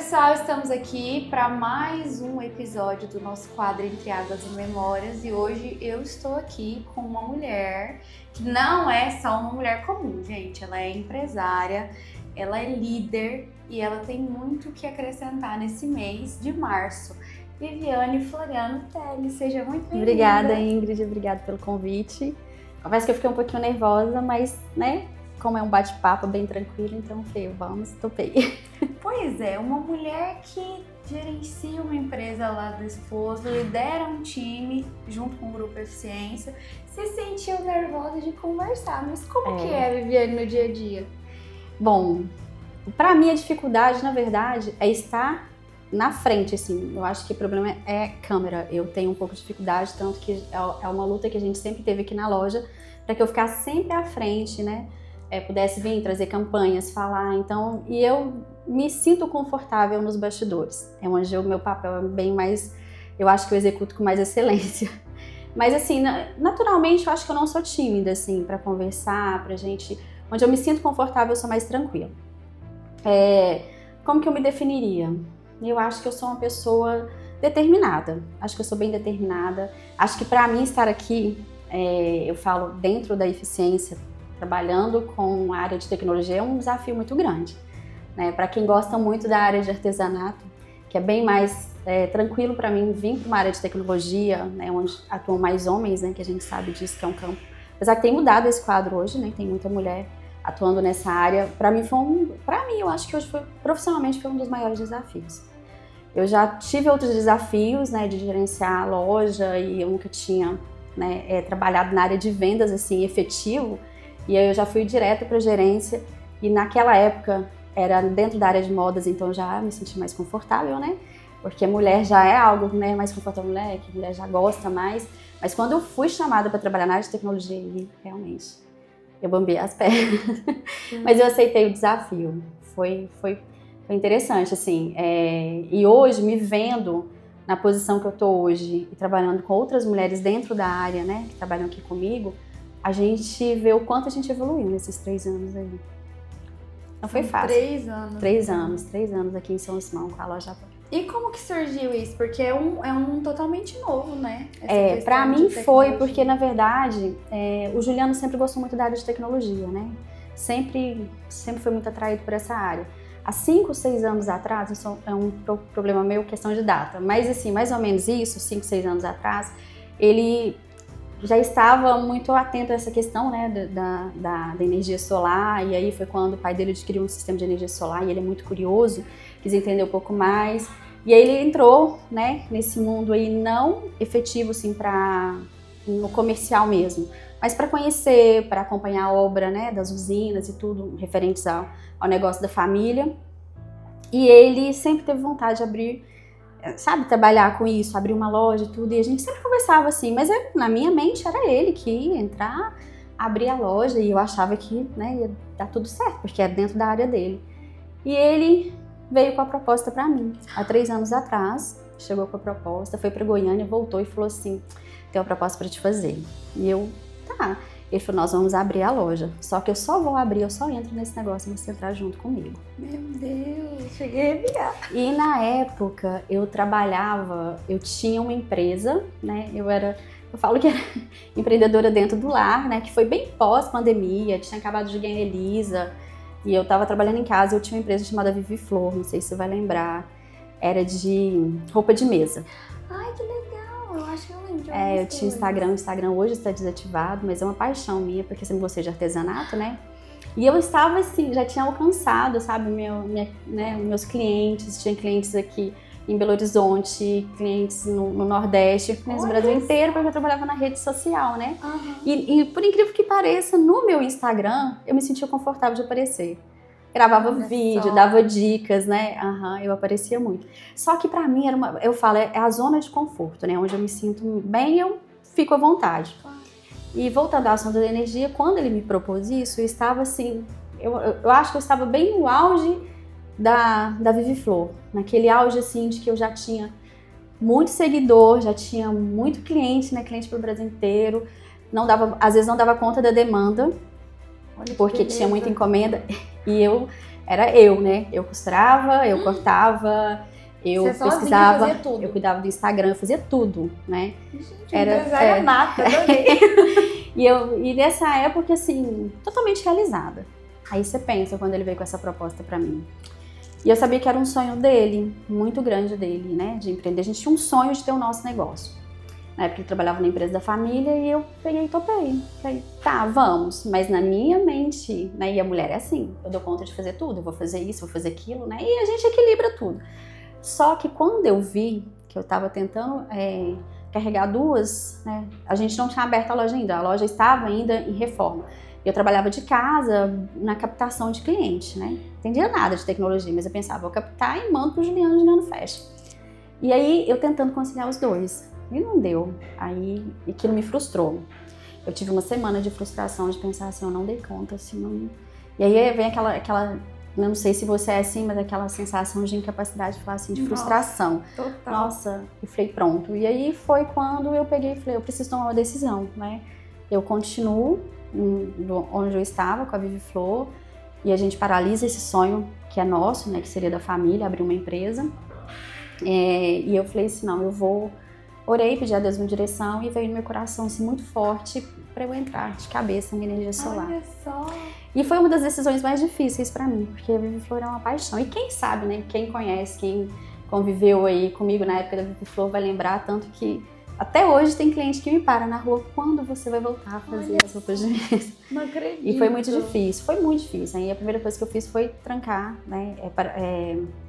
pessoal, estamos aqui para mais um episódio do nosso quadro Entre Águas e Memórias e hoje eu estou aqui com uma mulher que não é só uma mulher comum, gente. Ela é empresária, ela é líder e ela tem muito o que acrescentar nesse mês de março. Viviane Floriano Teles, seja muito bem-vinda. Obrigada, Ingrid, obrigada pelo convite. Confesso que eu fiquei um pouquinho nervosa, mas, né, como é um bate-papo bem tranquilo, então vamos, topei. Pois é, uma mulher que gerencia uma empresa lá do esposo, lidera um time junto com o Grupo Eficiência, se sentiu nervosa de conversar, mas como que é, Viviane, no dia a dia? Bom, pra mim a dificuldade, na verdade, é estar na frente, assim. Eu acho que o problema é câmera. Eu tenho um pouco de dificuldade, tanto que é uma luta que a gente sempre teve aqui na loja, para que eu ficasse sempre à frente, né? Pudesse vir trazer campanhas, falar, então, e eu me sinto confortável nos bastidores, é onde o meu papel é bem mais, eu acho que eu executo com mais excelência, mas assim, naturalmente eu acho que eu não sou tímida, assim, para conversar, pra gente, onde eu me sinto confortável eu sou mais tranquila. Como que eu me definiria? Eu acho que eu sou uma pessoa determinada, acho que eu sou bem determinada, acho que para mim estar aqui, eu falo dentro da eficiência, trabalhando com a área de tecnologia é um desafio muito grande, né? Para quem gosta muito da área de artesanato, que é bem mais tranquilo para mim vir para uma área de tecnologia, né? Onde atuam mais homens, né? Que a gente sabe disso, que é um campo. Apesar que tem mudado esse quadro hoje, né? Tem muita mulher atuando nessa área. Para mim eu acho que hoje profissionalmente foi um dos maiores desafios. Eu já tive outros desafios, né? De gerenciar a loja e eu nunca tinha, né? Trabalhado na área de vendas assim efetivo. E aí eu já fui direto para gerência e naquela época era dentro da área de modas, então já me senti mais confortável, né? Porque mulher já é algo, né, mais confortável, mulher já gosta mais. Mas quando eu fui chamada para trabalhar na área de tecnologia, realmente, eu bambeei as pernas. Mas eu aceitei o desafio. Foi interessante, assim. E hoje, me vendo na posição que eu tô hoje e trabalhando com outras mulheres dentro da área, né, que trabalham aqui comigo, a gente vê o quanto a gente evoluiu nesses 3 anos aí. Não foi fácil. 3 anos. 3 anos aqui em São Simão com a loja. E como que surgiu isso? Porque é um totalmente novo, né? Pra mim foi porque, na verdade, o Juliano sempre gostou muito da área de tecnologia, né? Sempre foi muito atraído por essa área. Há 5, 6 anos atrás, isso é um problema meu, questão de data, mas assim, mais ou menos isso, 5, 6 anos atrás, ele já estava muito atento a essa questão, né, da energia solar, e aí foi quando o pai dele adquiriu um sistema de energia solar e ele é muito curioso, quis entender um pouco mais, e aí ele entrou, né, nesse mundo aí não efetivo, assim, no comercial mesmo, mas para conhecer, para acompanhar a obra, né, das usinas e tudo, referentes ao negócio da família, e ele sempre teve vontade de abrir, sabe, trabalhar com isso, abrir uma loja e tudo, e a gente sempre conversava assim, mas na minha mente era ele que ia entrar, abrir a loja, e eu achava que, né, ia dar tudo certo, porque era dentro da área dele. E ele veio com a proposta pra mim, há 3 anos atrás, chegou com a proposta, foi pra Goiânia, voltou e falou assim, tem uma proposta pra te fazer. E eu, tá. Ele falou, nós vamos abrir a loja, só que eu só entro nesse negócio se você entrar junto comigo. Meu Deus, cheguei a arrepiar. E na época eu tinha uma empresa, né, eu falo que era empreendedora dentro do lar, né, que foi bem pós-pandemia, tinha acabado de ganhar Elisa, e eu tava trabalhando em casa, eu tinha uma empresa chamada Vivi Flor, não sei se você vai lembrar, era de roupa de mesa. Ai, que legal! Eu acho que eu lembro. Eu tinha o Instagram hoje está desativado, mas é uma paixão minha, porque eu sempre gostei de artesanato, né? E eu estava assim, já tinha alcançado, sabe, meus clientes, tinha clientes aqui em Belo Horizonte, clientes no Nordeste, clientes no Brasil inteiro, porque eu trabalhava na rede social, né? Uhum. E por incrível que pareça, no meu Instagram, eu me sentia confortável de aparecer. Gravava vídeo, dava dicas, né? Eu aparecia muito. Só que pra mim, eu falo, é a zona de conforto, né? Onde eu me sinto bem, eu fico à vontade. E voltando ao assunto da energia, quando ele me propôs isso, eu estava assim, eu acho que eu estava bem no auge da Vivi Flor. Naquele auge, assim, de que eu já tinha muito seguidor, já tinha muito cliente, né? Cliente pro Brasil inteiro. Às vezes não dava conta da demanda, porque tinha muita encomenda. E eu era eu, né? Eu costurava, eu cortava, eu Você sozinha pesquisava, fazia tudo. eu cuidava do Instagram, eu fazia tudo, né? Gente, Era- empresária nata, adorei. E nessa época, assim, totalmente realizada. Aí você pensa quando ele veio com essa proposta pra mim. E eu sabia que era um sonho dele, muito grande dele, né? De empreender. A gente tinha um sonho de ter o nosso negócio. Na época ele trabalhava na empresa da família e eu peguei e topei. Falei, tá, vamos. Mas na minha mente, né? E a mulher é assim, eu dou conta de fazer tudo, eu vou fazer isso, vou fazer aquilo, né? E a gente equilibra tudo. Só que quando eu vi que eu tava tentando carregar duas, né? A gente não tinha aberto a loja ainda, a loja estava ainda em reforma. Eu trabalhava de casa na captação de cliente, né? Não entendia nada de tecnologia, mas eu pensava, vou captar e mando pro Juliano fecha. E aí eu tentando conciliar os dois. E não deu. Aí aquilo me frustrou. Eu tive uma semana de frustração, de pensar assim, eu não dei conta, assim, não... E aí vem aquela, eu não sei se você é assim, mas aquela sensação de incapacidade, de falar assim, de frustração. Total. Nossa, e falei, pronto. E aí foi quando eu peguei e falei, eu preciso tomar uma decisão, né? Eu continuo onde eu estava, com a Vivi Flor, e a gente paralisa esse sonho que é nosso, né? Que seria da família, abrir uma empresa. E eu falei assim, não, eu vou... Orei, pedi a Deus uma direção e veio no meu coração assim, muito forte para eu entrar de cabeça na energia solar. Olha só. E foi uma das decisões mais difíceis para mim, porque a Vivi Flor é uma paixão. E quem sabe, né? Quem conhece, quem conviveu aí comigo na época da Vivi Flor vai lembrar, tanto que até hoje tem cliente que me para na rua, quando você vai voltar a fazer as roupas de mesa? Não acredito. E foi muito difícil. Aí a primeira coisa que eu fiz foi trancar, né?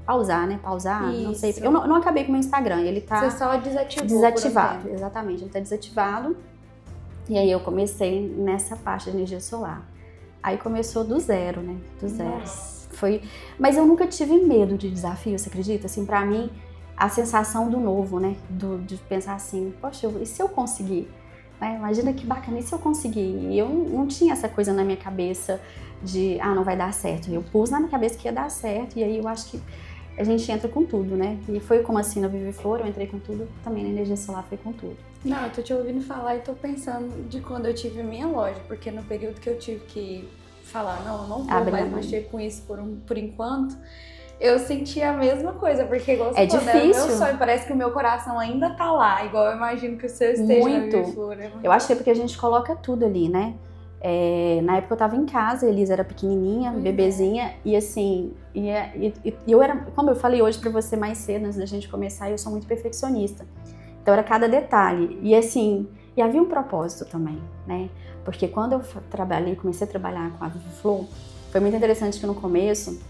Pausar, né? Pausar, Isso. não sei. Eu não acabei com o meu Instagram, ele tá Você só desativou desativado. por um tempo. Exatamente, ele tá desativado. E aí eu comecei nessa parte de energia solar. Aí começou do zero, né? Do zero. Nossa. Mas eu nunca tive medo de desafio, você acredita? Assim, pra mim, a sensação do novo, né? De pensar assim, poxa, e se eu conseguir? Né? Imagina que bacana, e se eu conseguir? E eu não tinha essa coisa na minha cabeça de, não vai dar certo. Eu pus na minha cabeça que ia dar certo, e aí eu acho que a gente entra com tudo, né? E foi como assim na Vivi Flor, eu entrei com tudo, também na energia solar foi com tudo. Não, eu tô te ouvindo falar e tô pensando de quando eu tive minha loja, porque no período que eu tive que falar, não, eu não vou Abre a mais mão. mexer com isso por enquanto, eu senti a mesma coisa, porque igual você É falou, né, o difícil. meu sonho, parece que o meu coração ainda tá lá, igual eu imagino que o seu esteja Muito. na Vivi Flor. É muito... Eu acho que é porque a gente coloca tudo ali, né? Na época eu tava em casa, a Elisa era pequenininha, bebezinha, e assim, e eu era, como eu falei hoje pra você mais cedo, antes da gente começar, eu sou muito perfeccionista. Então era cada detalhe, e assim, e havia um propósito também, né? Porque quando eu comecei a trabalhar com a Vivi Flor, foi muito interessante que no começo,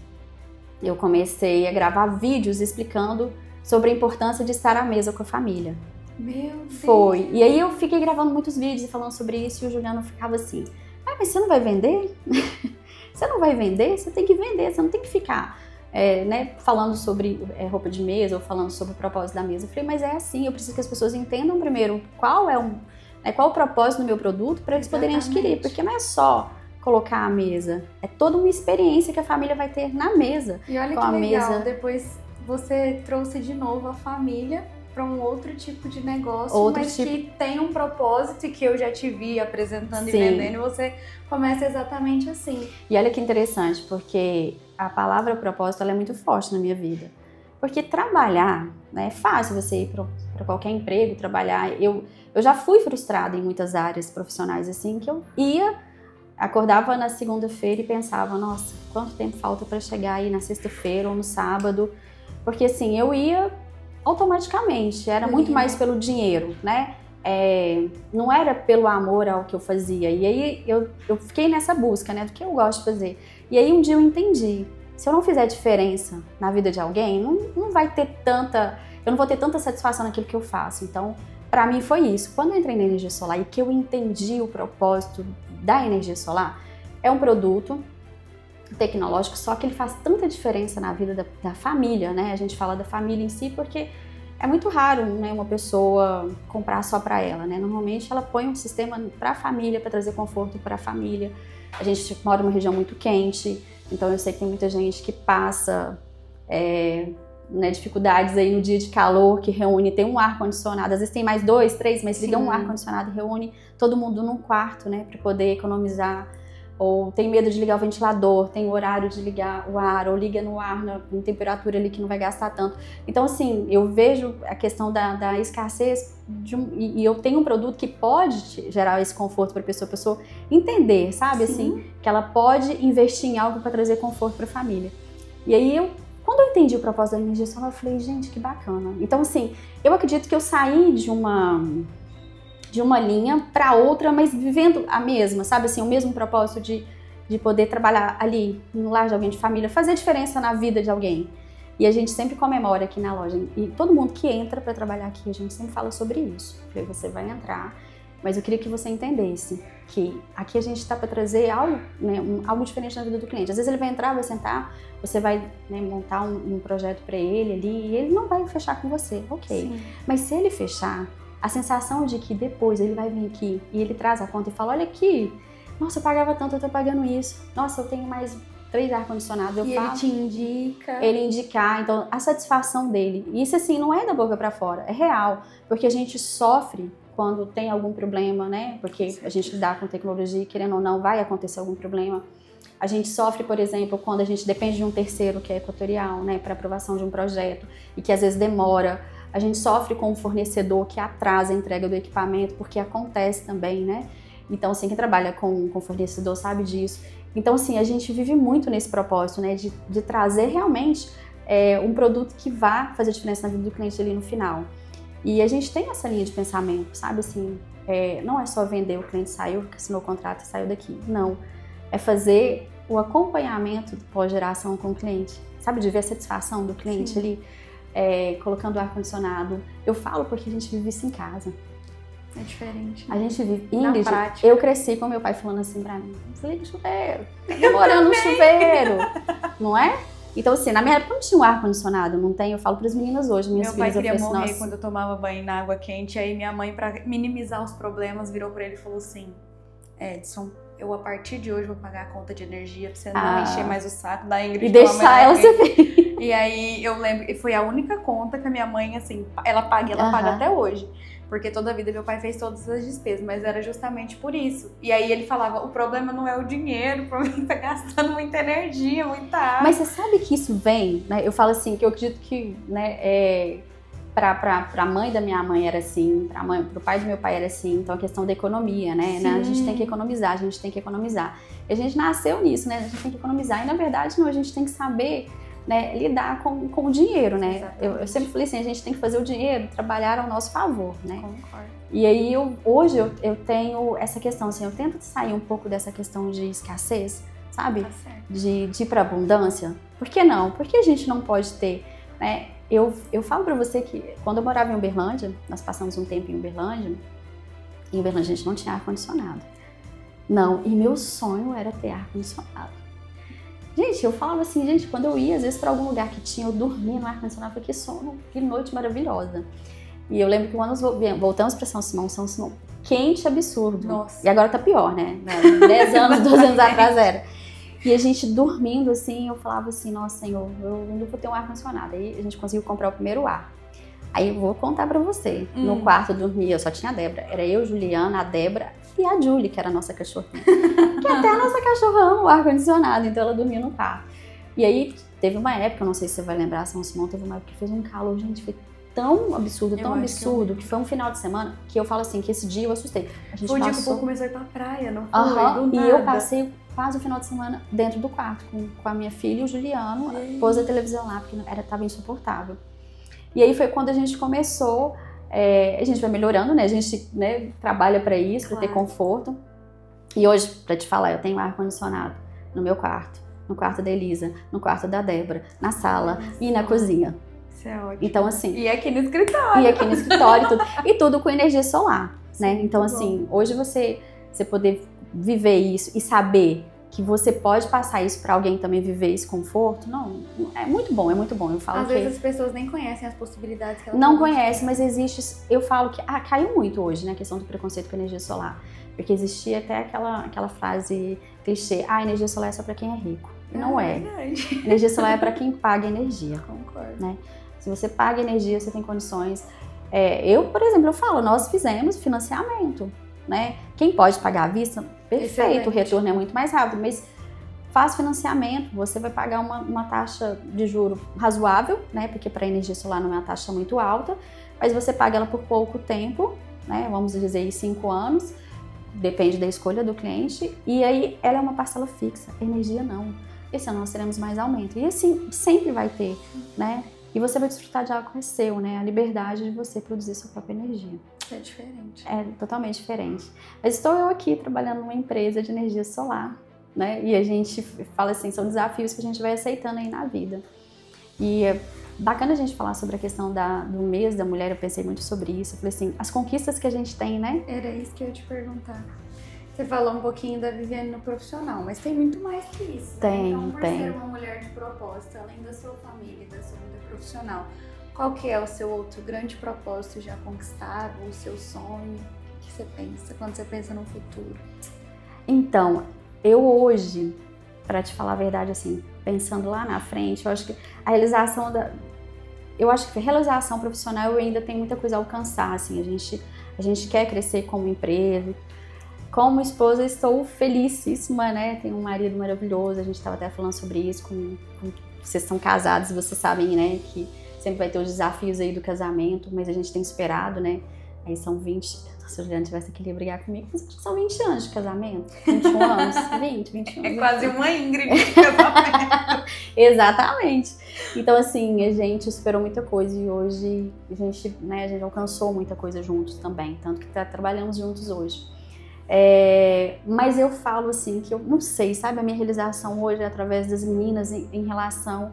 eu comecei a gravar vídeos explicando sobre a importância de estar à mesa com a família. Meu Deus. Foi. E aí eu fiquei gravando muitos vídeos e falando sobre isso e o Juliano ficava assim, mas você não vai vender? Você não vai vender? Você tem que vender, você não tem que ficar né, falando sobre roupa de mesa ou falando sobre o propósito da mesa. Eu falei, mas é assim, eu preciso que as pessoas entendam primeiro qual o propósito do meu produto para eles poderem adquirir, porque não é só colocar a mesa, é toda uma experiência que a família vai ter na mesa. E olha com que a legal, mesa. Depois você trouxe de novo a família para um outro tipo de negócio, mas que tem um propósito e que eu já te vi apresentando. Sim. E vendendo, e você começa exatamente assim. E olha que interessante, porque a palavra propósito ela é muito forte na minha vida. Porque trabalhar, né, é fácil você ir para qualquer emprego, trabalhar. Eu já fui frustrada em muitas áreas profissionais, assim, que eu acordava na segunda-feira e pensava, nossa, quanto tempo falta para chegar aí na sexta-feira ou no sábado? Porque assim, eu ia automaticamente, era muito mais pelo dinheiro, né? Não era pelo amor ao que eu fazia. E aí eu fiquei nessa busca, né, do que eu gosto de fazer. E aí um dia eu entendi, se eu não fizer diferença na vida de alguém, não vai ter eu não vou ter tanta satisfação naquilo que eu faço. Então, pra mim foi isso. Quando eu entrei na energia solar e que eu entendi o propósito da energia solar, é um produto tecnológico, só que ele faz tanta diferença na vida da família, né? A gente fala da família em si porque é muito raro, né, uma pessoa comprar só para ela, né? Normalmente ela põe um sistema para a família, para trazer conforto para a família. A gente mora numa região muito quente, então eu sei que tem muita gente que passa né, dificuldades aí no dia de calor, que reúne, tem um ar-condicionado, às vezes tem mais 2, 3, mas liga um ar-condicionado e reúne todo mundo num quarto, né, para poder economizar ou tem medo de ligar o ventilador, tem o horário de ligar o ar, ou liga no ar em temperatura ali que não vai gastar tanto. Então, assim, eu vejo a questão da escassez e eu tenho um produto que pode gerar esse conforto para a pessoa entender, sabe? Sim. Assim, que ela pode investir em algo para trazer conforto para a família. E aí, quando eu entendi o propósito da energia solar, eu falei, gente, que bacana. Então, assim, eu acredito que eu saí de uma linha para outra, mas vivendo a mesma, sabe assim, o mesmo propósito de poder trabalhar ali no lar de alguém, de família, fazer diferença na vida de alguém. E a gente sempre comemora aqui na loja, e todo mundo que entra para trabalhar aqui, a gente sempre fala sobre isso. Eu falei, você vai entrar, mas eu queria que você entendesse que aqui a gente está para trazer algo, né, algo diferente na vida do cliente. Às vezes ele vai entrar, vai sentar, você vai, né, montar um projeto para ele ali, e ele não vai fechar com você, ok. Sim. Mas se ele fechar, a sensação de que depois ele vai vir aqui e ele traz a conta e fala, olha aqui, nossa, eu pagava tanto, eu tô pagando isso. Nossa, eu tenho mais 3 ar-condicionados. E ele te indica. Ele indicar, então a satisfação dele. Isso assim, não é da boca pra fora, é real. Porque a gente sofre quando tem algum problema, né? Porque a gente lidar com tecnologia, querendo ou não, vai acontecer algum problema. A gente sofre, por exemplo, quando a gente depende de um terceiro que é equatorial, né? Para aprovação de um projeto e que às vezes demora. A gente sofre com um fornecedor que atrasa a entrega do equipamento, porque acontece também, né? Então, assim, quem trabalha com fornecedor sabe disso. Então, assim, a gente vive muito nesse propósito, né? De trazer realmente um produto que vá fazer diferença na vida do cliente ali no final. E a gente tem essa linha de pensamento, sabe? Assim, não é só vender, o cliente saiu, assinou o contrato e saiu daqui. Não. É fazer o acompanhamento do pós-geração com o cliente. Sabe? De ver a satisfação do cliente Sim. ali. Colocando o ar-condicionado. Eu falo porque a gente vive isso em casa. É diferente. A gente vive. Na Ingrid, prática. eu cresci com meu pai falando assim pra mim: desliga o chuveiro, tá demorando no chuveiro, não é? Então, assim, na minha época não tinha um ar-condicionado, não tem. Eu falo pras meninas hoje, minhas Meu pai filhas, queria eu falei morrer assim, quando eu tomava banho na água quente. Aí minha mãe, pra minimizar os problemas, virou pra ele e falou assim: Edson, eu a partir de hoje vou pagar a conta de energia pra você não encher mais o saco da Ingrid. E deixar ela ser feliz. E aí eu lembro que foi a única conta que a minha mãe, assim, ela paga até hoje. Porque toda a vida meu pai fez todas as despesas, mas era justamente por isso. E aí ele falava, o problema não é o dinheiro, o problema é que tá gastando muita energia, muita água. Mas você sabe que isso vem, né? Eu falo assim, que eu acredito que, né, pra mãe da minha mãe era assim, pro pai do meu pai era assim, então a questão da economia, né? A gente tem que economizar, E a gente nasceu nisso, né? A gente tem que economizar. E na verdade, não, a gente tem que saber, né, lidar com o dinheiro, né? Eu sempre falei assim, a gente tem que fazer o dinheiro trabalhar ao nosso favor, né? Concordo. E aí, hoje eu tenho essa questão, assim, eu tento sair um pouco dessa questão de escassez, sabe? Tá certo. De ir pra abundância. Por que não? Por que a gente não pode ter, né? Eu falo pra você que quando eu morava em Uberlândia, nós passamos um tempo em Uberlândia a gente não tinha ar-condicionado. Não, e meu sonho era ter ar-condicionado. Gente, eu falava assim, gente, quando eu ia, às vezes, pra algum lugar que tinha, eu dormia no ar-condicionado, porque sono, que noite maravilhosa. E eu lembro que quando nós voltamos pra São Simão, quente absurdo. Nossa. E agora tá pior, né? 10 anos, 12 anos atrás era. E a gente dormindo assim, eu falava assim, nossa, Senhor, eu não vou ter um ar-condicionado. Aí a gente conseguiu comprar o primeiro ar. Aí eu vou contar pra você. No quarto eu dormia, eu só tinha a Débora. Era eu, Juliana, a Débora e a Julie, que era a nossa cachorrinha. Que até a nossa cachorra ama o ar-condicionado, então ela dormia no quarto. E aí teve uma época, eu não sei se você vai lembrar, São Simão teve uma época que fez um calor, gente, foi tão absurdo, que foi um final de semana que eu falo assim, que esse dia eu assustei. A gente Foi o dia que o passou... povo começou a ir pra praia, não foi? Do E nada. eu passei quase o final de semana dentro do quarto, com a minha filha e o Juliano, pôs a televisão lá, porque tava insuportável. E aí foi quando a gente começou, a gente vai melhorando, né? A gente, né, trabalha pra isso, pra ter conforto. E hoje, pra te falar, eu tenho ar-condicionado no meu quarto, no quarto da Elisa, no quarto da Débora, na sala e na cozinha. Isso é ótimo. Então, assim... E aqui no escritório. E tudo com energia solar, né? Então, assim, hoje você poder viver isso e saber que você pode passar isso pra alguém também viver esse conforto, não, é muito bom. Eu falo Às que... vezes as pessoas nem conhecem as possibilidades que elas Não podem conhecem, ter. mas existe... Eu falo que caiu muito hoje, né, a questão do preconceito com energia solar. Porque existia até aquela frase clichê, energia solar é só pra quem é rico. Não é. Verdade. Energia solar é pra quem paga energia. Concordo. Né? Se você paga energia, você tem condições. Eu, por exemplo, nós fizemos financiamento. né? Quem pode pagar à vista, perfeito, Excelente. o retorno é muito mais rápido, mas faz financiamento, você vai pagar uma taxa de juro razoável, né? Porque para energia solar não é uma taxa muito alta, mas você paga ela por pouco tempo, né? Vamos dizer aí 5 anos, depende da escolha do cliente, e aí ela é uma parcela fixa, energia não. Esse ano nós teremos mais aumento, e assim sempre vai ter, né? E você vai desfrutar de algo que é seu, né? A liberdade de você produzir sua própria energia. É diferente. É totalmente diferente. Mas estou eu aqui trabalhando numa empresa de energia solar, né? E a gente fala assim, são desafios que a gente vai aceitando aí na vida. E é bacana a gente falar sobre a questão do mês da mulher, eu pensei muito sobre isso. Eu falei assim, as conquistas que a gente tem, né? Era isso que eu ia te perguntar. Você falou um pouquinho da Viviane no profissional, mas tem muito mais que isso. Tem, então, por tem. ser uma mulher de propósito, além da sua família e da sua vida profissional, qual que é o seu outro grande propósito já conquistado, o seu sonho? O que você pensa quando você pensa no futuro? Então, eu hoje, para te falar a verdade, assim, pensando lá na frente, eu acho que a realização profissional eu ainda tenho muita coisa a alcançar, assim, a gente quer crescer como empresa. Como esposa, estou felicíssima, né? Tenho um marido maravilhoso, a gente estava até falando sobre isso, vocês são casados, vocês sabem, né, que sempre vai ter os desafios aí do casamento, mas a gente tem superado, né? Aí são 20, se o Juliano tivesse aqui, ele ia brigar comigo, mas acho que são 20 anos de casamento, 21 anos, 21 anos. É quase uma Ingrid de casamento. Exatamente. Então, assim, a gente superou muita coisa e hoje a gente alcançou muita coisa juntos também, tanto que trabalhamos juntos hoje. Mas eu falo assim que eu não sei, sabe, a minha realização hoje é através das meninas em relação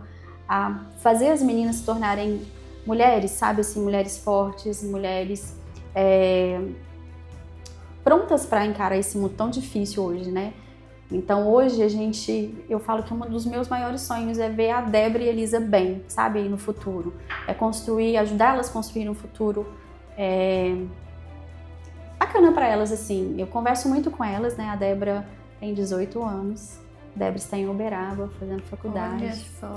a fazer as meninas se tornarem mulheres, sabe, assim, mulheres fortes, mulheres prontas para encarar esse mundo tão difícil hoje, né? Então hoje eu falo que um dos meus maiores sonhos é ver a Débora e a Elisa bem, sabe, no futuro, ajudá-las a construir um futuro bacana para elas, assim. Eu converso muito com elas, né? A Débora tem 18 anos. A Débora está em Uberaba, fazendo faculdade. Olha só.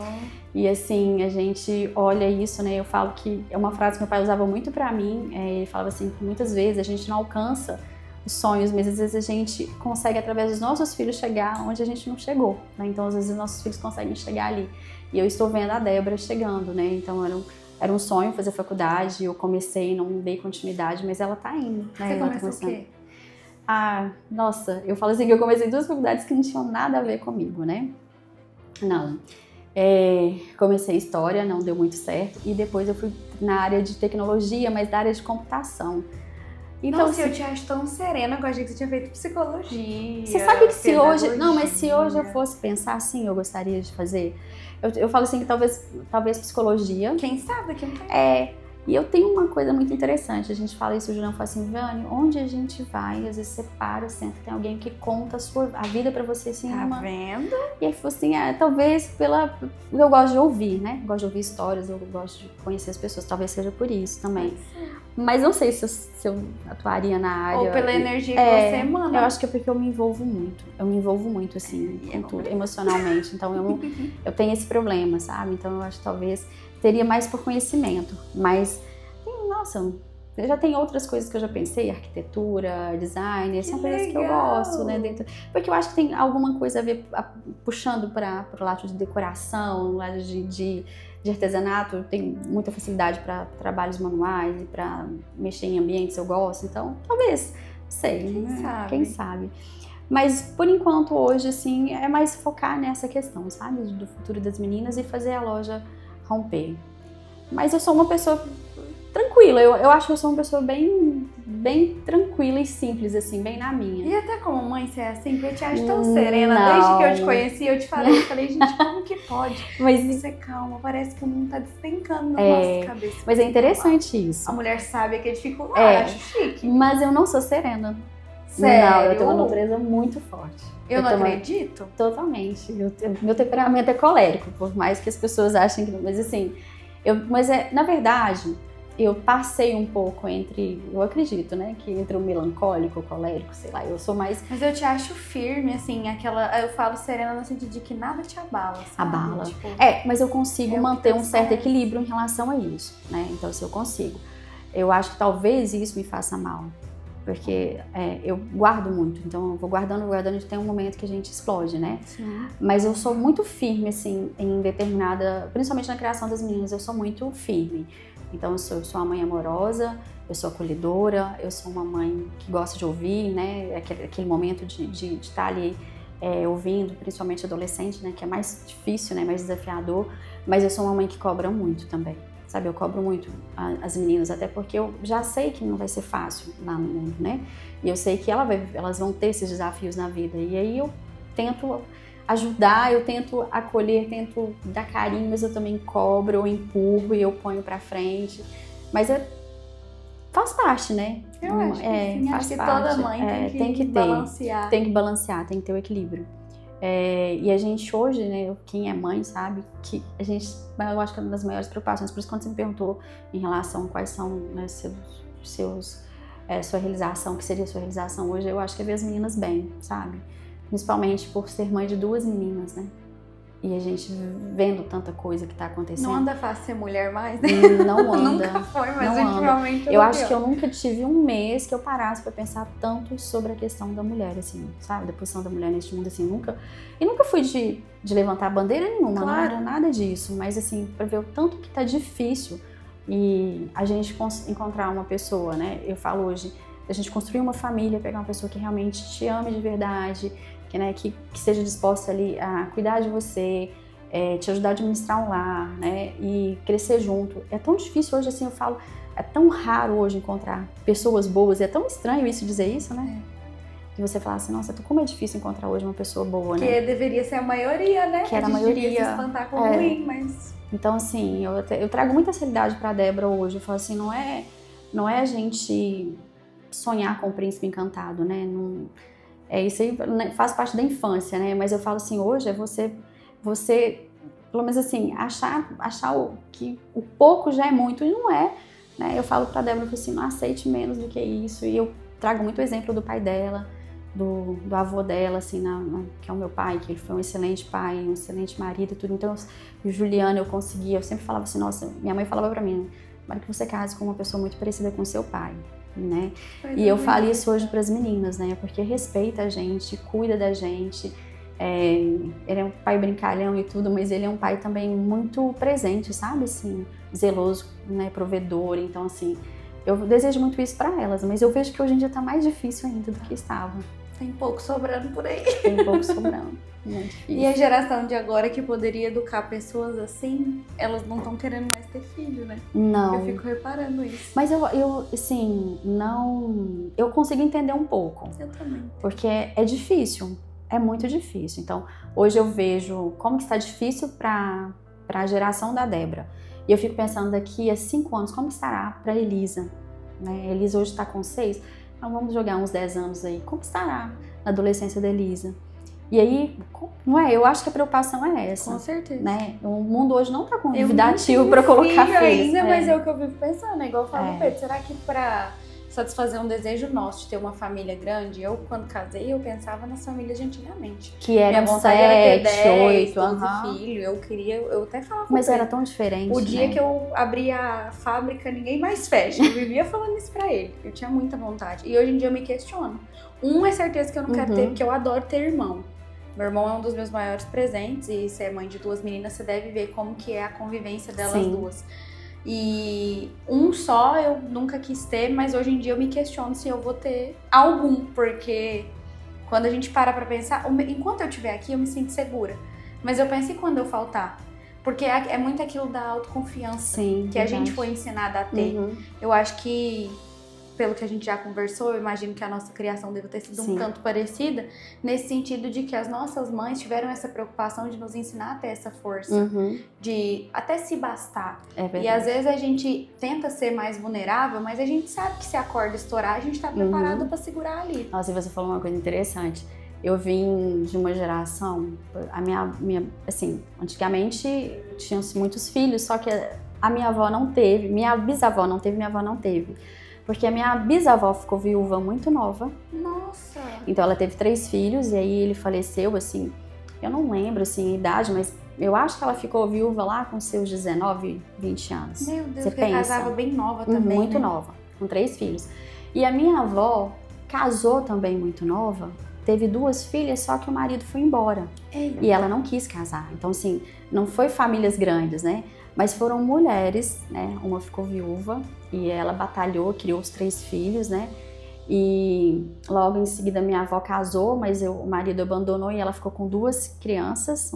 E assim, a gente olha isso, né? Eu falo que é uma frase que meu pai usava muito para mim. Ele falava assim, que muitas vezes a gente não alcança os sonhos, mas às vezes a gente consegue, através dos nossos filhos, chegar onde a gente não chegou, né? Então, às vezes, nossos filhos conseguem chegar ali. E eu estou vendo a Débora chegando, né? Então, era um sonho fazer faculdade, eu comecei, não dei continuidade, mas ela tá indo, né? Você começou o quê? Nossa, eu falo assim que eu comecei 2 faculdades que não tinham nada a ver comigo, né? Não. Comecei História, não deu muito certo, e depois eu fui na área de tecnologia, mas da área de computação. Então, Nossa, eu te acho tão serena, eu achei que você tinha feito psicologia. Você sabe que se hoje pedagogia. eu fosse pensar assim, eu gostaria de fazer. Eu falo assim que talvez psicologia. Quem sabe que não tem. E eu tenho uma coisa muito interessante, a gente fala isso, o Julião fala assim, Viviane, onde a gente vai, às vezes você para, senta, tem alguém que conta a vida pra você, assim, Tá vendo? E aí falou assim, talvez eu gosto de ouvir, né, gosto de ouvir histórias, eu gosto de conhecer as pessoas, talvez seja por isso também. Mas não sei se eu atuaria na área. Ou pela energia que você emana. Eu acho que é porque eu me envolvo muito, assim, com tudo, emocionalmente. Então, eu tenho esse problema, sabe? Então, eu acho que talvez teria mais por conhecimento. Mas, nossa, eu já tenho outras coisas que eu já pensei, arquitetura, design, são coisas que eu gosto, né? Porque eu acho que tem alguma coisa a ver, puxando para o lado de decoração, lado de artesanato, eu tenho muita facilidade para trabalhos manuais e para mexer em ambientes, eu gosto, então talvez, sei, quem sabe. Mas por enquanto hoje, assim, é mais focar nessa questão, sabe, do futuro das meninas e fazer a loja romper. Mas eu sou uma pessoa tranquila, eu acho que eu sou uma pessoa bem tranquila e simples, assim, bem na minha. E até como mãe você é assim, porque eu te acho tão serena, desde que eu te conheci, eu te falei, gente, como que pode? Mas você calma, parece que o mundo tá despencando na nossa cabeça. Mas é interessante isso. A mulher sabe que é dificuldade, acho chique. Mas eu não sou serena. Sério? Não, eu tenho uma natureza muito forte. Eu não acredito? Totalmente. Meu temperamento é colérico, por mais que as pessoas achem que não. Mas assim, na verdade, eu passei um pouco eu acredito, né, que entre o melancólico, o colérico, sei lá, eu sou mais... Mas eu te acho firme, assim, eu falo serena no sentido de que nada te abala, sabe? Abala. Tipo, mas eu consigo manter um certo equilíbrio em relação a isso, né, então se eu consigo. Eu acho que talvez isso me faça mal, Porque eu guardo muito, então eu vou guardando, e tem um momento que a gente explode, né? Sim. Mas eu sou muito firme, assim, em determinada, principalmente na criação das meninas, eu sou muito firme. Então eu sou uma mãe amorosa, eu sou acolhedora, eu sou uma mãe que gosta de ouvir, né? Aquele momento de estar ali ouvindo, principalmente adolescente, né? Que é mais difícil, né? Mais desafiador. Mas eu sou uma mãe que cobra muito também, sabe? Eu cobro muito as meninas, até porque eu já sei que não vai ser fácil lá no mundo, né? E eu sei que elas vão ter esses desafios na vida. E aí eu tento ajudar, eu tento acolher, tento dar carinho, mas eu também cobro, eu empurro e eu ponho pra frente. Mas faz parte, né? Eu acho que sim, acho que toda mãe tem que balancear. Tem que balancear, tem que ter o equilíbrio. E a gente hoje, né, quem é mãe sabe que eu acho que é uma das maiores preocupações, por isso quando você me perguntou em relação a quais são, né, sua realização, que seria a sua realização hoje, eu acho que é ver as meninas bem, sabe? Principalmente por ser mãe de 2 meninas, né? E a gente vendo tanta coisa que tá acontecendo. Não anda fácil ser mulher mais, né? Não anda. Nunca foi, mas não ultimamente eu acho que eu nunca tive um mês que eu parasse pra pensar tanto sobre a questão da mulher, assim, sabe? Da posição da mulher neste mundo, assim, nunca fui de levantar bandeira nenhuma, claro. Não era nada disso, mas assim, pra ver o tanto que tá difícil e a gente encontrar uma pessoa, né? Eu falo hoje, a gente construir uma família, pegar uma pessoa que realmente te ame de verdade, que esteja disposta ali a cuidar de você, te ajudar a administrar um lar, né, e crescer junto. É tão difícil hoje, assim, eu falo, é tão raro hoje encontrar pessoas boas, e é tão estranho isso dizer isso, né? Que você fala assim, nossa, como é difícil encontrar hoje uma pessoa boa, né? Que deveria ser a maioria, né? Que era a maioria. Devia se espantar com ruim, mas... Então, assim, eu trago muita seriedade pra Débora hoje. Eu falo assim, não é a gente sonhar com o príncipe encantado, né? Não, isso aí faz parte da infância, né? Mas eu falo assim, hoje é você pelo menos assim, achar que o pouco já é muito, e não é, né? Eu falo pra Débora assim, não aceite menos do que isso. E eu trago muito exemplo do pai dela, do avô dela, assim, que é o meu pai, que ele foi um excelente pai, um excelente marido e tudo. Então, o Juliano, eu sempre falava assim, nossa, minha mãe falava pra mim, para que você case com uma pessoa muito parecida com seu pai, né? E eu falo isso hoje para as meninas, né? Porque respeita a gente, cuida da gente. Ele é um pai brincalhão e tudo, mas ele é um pai também muito presente, sabe? Assim, zeloso, né? Provedor. Então, assim, eu desejo muito isso para elas, mas eu vejo que hoje em dia tá mais difícil ainda do que estava. Tem pouco sobrando por aí. Tem pouco sobrando. Muito difícil. E a geração de agora que poderia educar pessoas assim, elas não estão querendo mais ter filho, né? Não. Eu fico reparando isso. Mas eu assim, não... Eu consigo entender um pouco. Eu também. Porque é difícil. É muito difícil. Então, hoje eu vejo como que está difícil para a geração da Débora. E eu fico pensando daqui a 5 anos, como estará para Elisa? Né? A Elisa hoje está com 6. Então, vamos jogar uns 10 anos aí. Como estará na adolescência da Elisa? E aí, não é? Eu acho que a preocupação é essa. Com certeza. Né? O mundo hoje não está convidativo para colocar filhos. Ainda, mas é o que eu vivo pensando. É igual eu falo, Pedro, será que para satisfazer um desejo nosso de ter uma família grande, eu quando casei, eu pensava nas famílias de antigamente. Que eram 7, 8, 12 filhos. Eu até falava. Mas era tão diferente. O dia que eu abri a fábrica, ninguém mais fecha. Eu vivia falando isso pra ele. Eu tinha muita vontade. E hoje em dia eu me questiono. É certeza que eu não quero ter, porque eu adoro ter irmão. Meu irmão é um dos meus maiores presentes, e você é mãe de 2 meninas, você deve ver como que é a convivência delas duas. E só eu nunca quis ter, mas hoje em dia eu me questiono se eu vou ter algum, porque quando a gente para pra pensar, enquanto eu estiver aqui eu me sinto segura, mas eu penso, e quando eu faltar? Porque é muito aquilo da autoconfiança que a gente foi ensinada a ter. Eu acho que, pelo que a gente já conversou, eu imagino que a nossa criação deve ter sido um tanto parecida, nesse sentido de que as nossas mães tiveram essa preocupação de nos ensinar a ter essa força, de até se bastar. E às vezes a gente tenta ser mais vulnerável, mas a gente sabe que se a corda estourar, a gente tá preparado pra segurar ali. Nossa, e você falou uma coisa interessante. Eu vim de uma geração, a minha assim, antigamente tinham-se muitos filhos, só que a minha avó não teve, minha bisavó não teve, minha avó não teve. Porque a minha bisavó ficou viúva muito nova. Nossa! Então ela teve 3 filhos e aí ele faleceu, assim, eu não lembro, assim, a idade, mas eu acho que ela ficou viúva lá com seus 19, 20 anos. Meu Deus, você porque casava bem nova também, muito né? nova, com 3 filhos. E a minha avó casou também muito nova, teve 2 filhas, só que o marido foi embora. E ela não quis casar. Então, assim, não foi famílias grandes, né? Mas foram mulheres, né? Uma ficou viúva e ela batalhou, criou os 3 filhos, né? E logo em seguida minha avó casou, mas o marido abandonou e ela ficou com 2 crianças.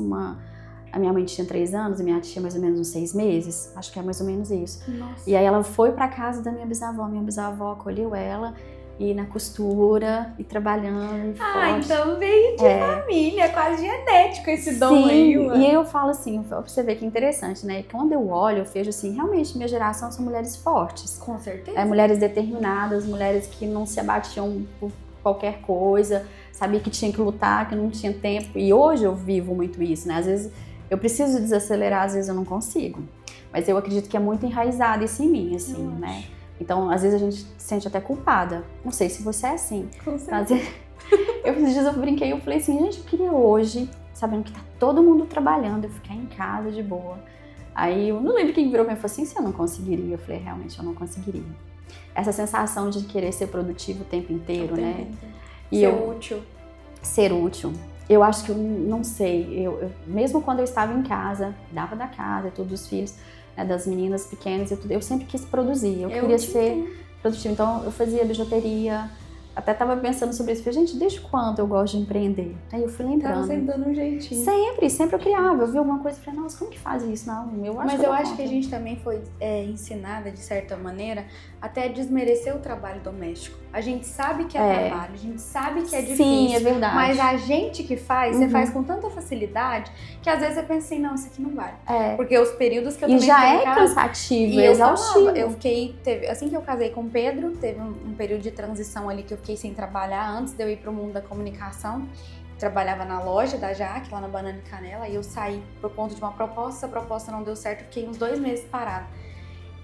A minha mãe tinha 3 anos e minha tia mais ou menos uns 6 meses. Acho que é mais ou menos isso. Nossa. E aí ela foi pra casa da minha bisavó. Minha bisavó acolheu ela e na costura e trabalhando. Forte. Então veio de família, quase genético esse dom Sim, aí. Ué. E aí eu falo assim, pra você ver que interessante, né? Quando eu olho, eu vejo assim, realmente minha geração são mulheres fortes. Com certeza. Mulheres determinadas, mulheres que não se abatiam por qualquer coisa, sabia que tinha que lutar, que não tinha tempo. E hoje eu vivo muito isso, né? Às vezes eu preciso desacelerar, às vezes eu não consigo. Mas eu acredito que é muito enraizado isso em mim, assim, né? Então, às vezes a gente se sente até culpada. Não sei se você é assim. Com certeza. Esses dias eu brinquei, eu falei assim, gente, eu queria hoje, sabendo que tá todo mundo trabalhando, eu ficar em casa de boa. Aí eu não lembro quem virou pra mim e falou assim, se eu não conseguiria? Eu falei, realmente eu não conseguiria. Essa sensação de querer ser produtivo o tempo inteiro, né? E ser útil. Eu acho que eu não sei, mesmo quando eu estava em casa, dava da casa, todos os filhos, né, das meninas pequenas e tudo, eu sempre quis produzir, eu queria ser produtiva. Então eu fazia bijuteria, até tava pensando sobre isso, falei, gente, desde quando eu gosto de empreender? Aí eu fui lembrando. Tava sempre dando um jeitinho. Sempre eu criava, eu via alguma coisa e falei, nossa, como que faz isso? Não, eu acho Mas eu acho que a gente também foi ensinada, de certa maneira, até a desmerecer o trabalho doméstico. A gente sabe que é trabalho, a gente sabe que é difícil. Sim, é verdade. Mas a gente que faz, você faz com tanta facilidade, que às vezes você pensa assim, não, isso aqui não vale. Porque os períodos que eu também já fiquei é em casa, cansativo, é exaustivo. Assim que eu casei com o Pedro, teve um período de transição ali que eu fiquei sem trabalhar antes de eu ir pro mundo da comunicação. Trabalhava na loja da Jaque, lá na Banana e Canela, e eu saí por conta de uma proposta, essa proposta não deu certo, eu fiquei uns 2 meses parada.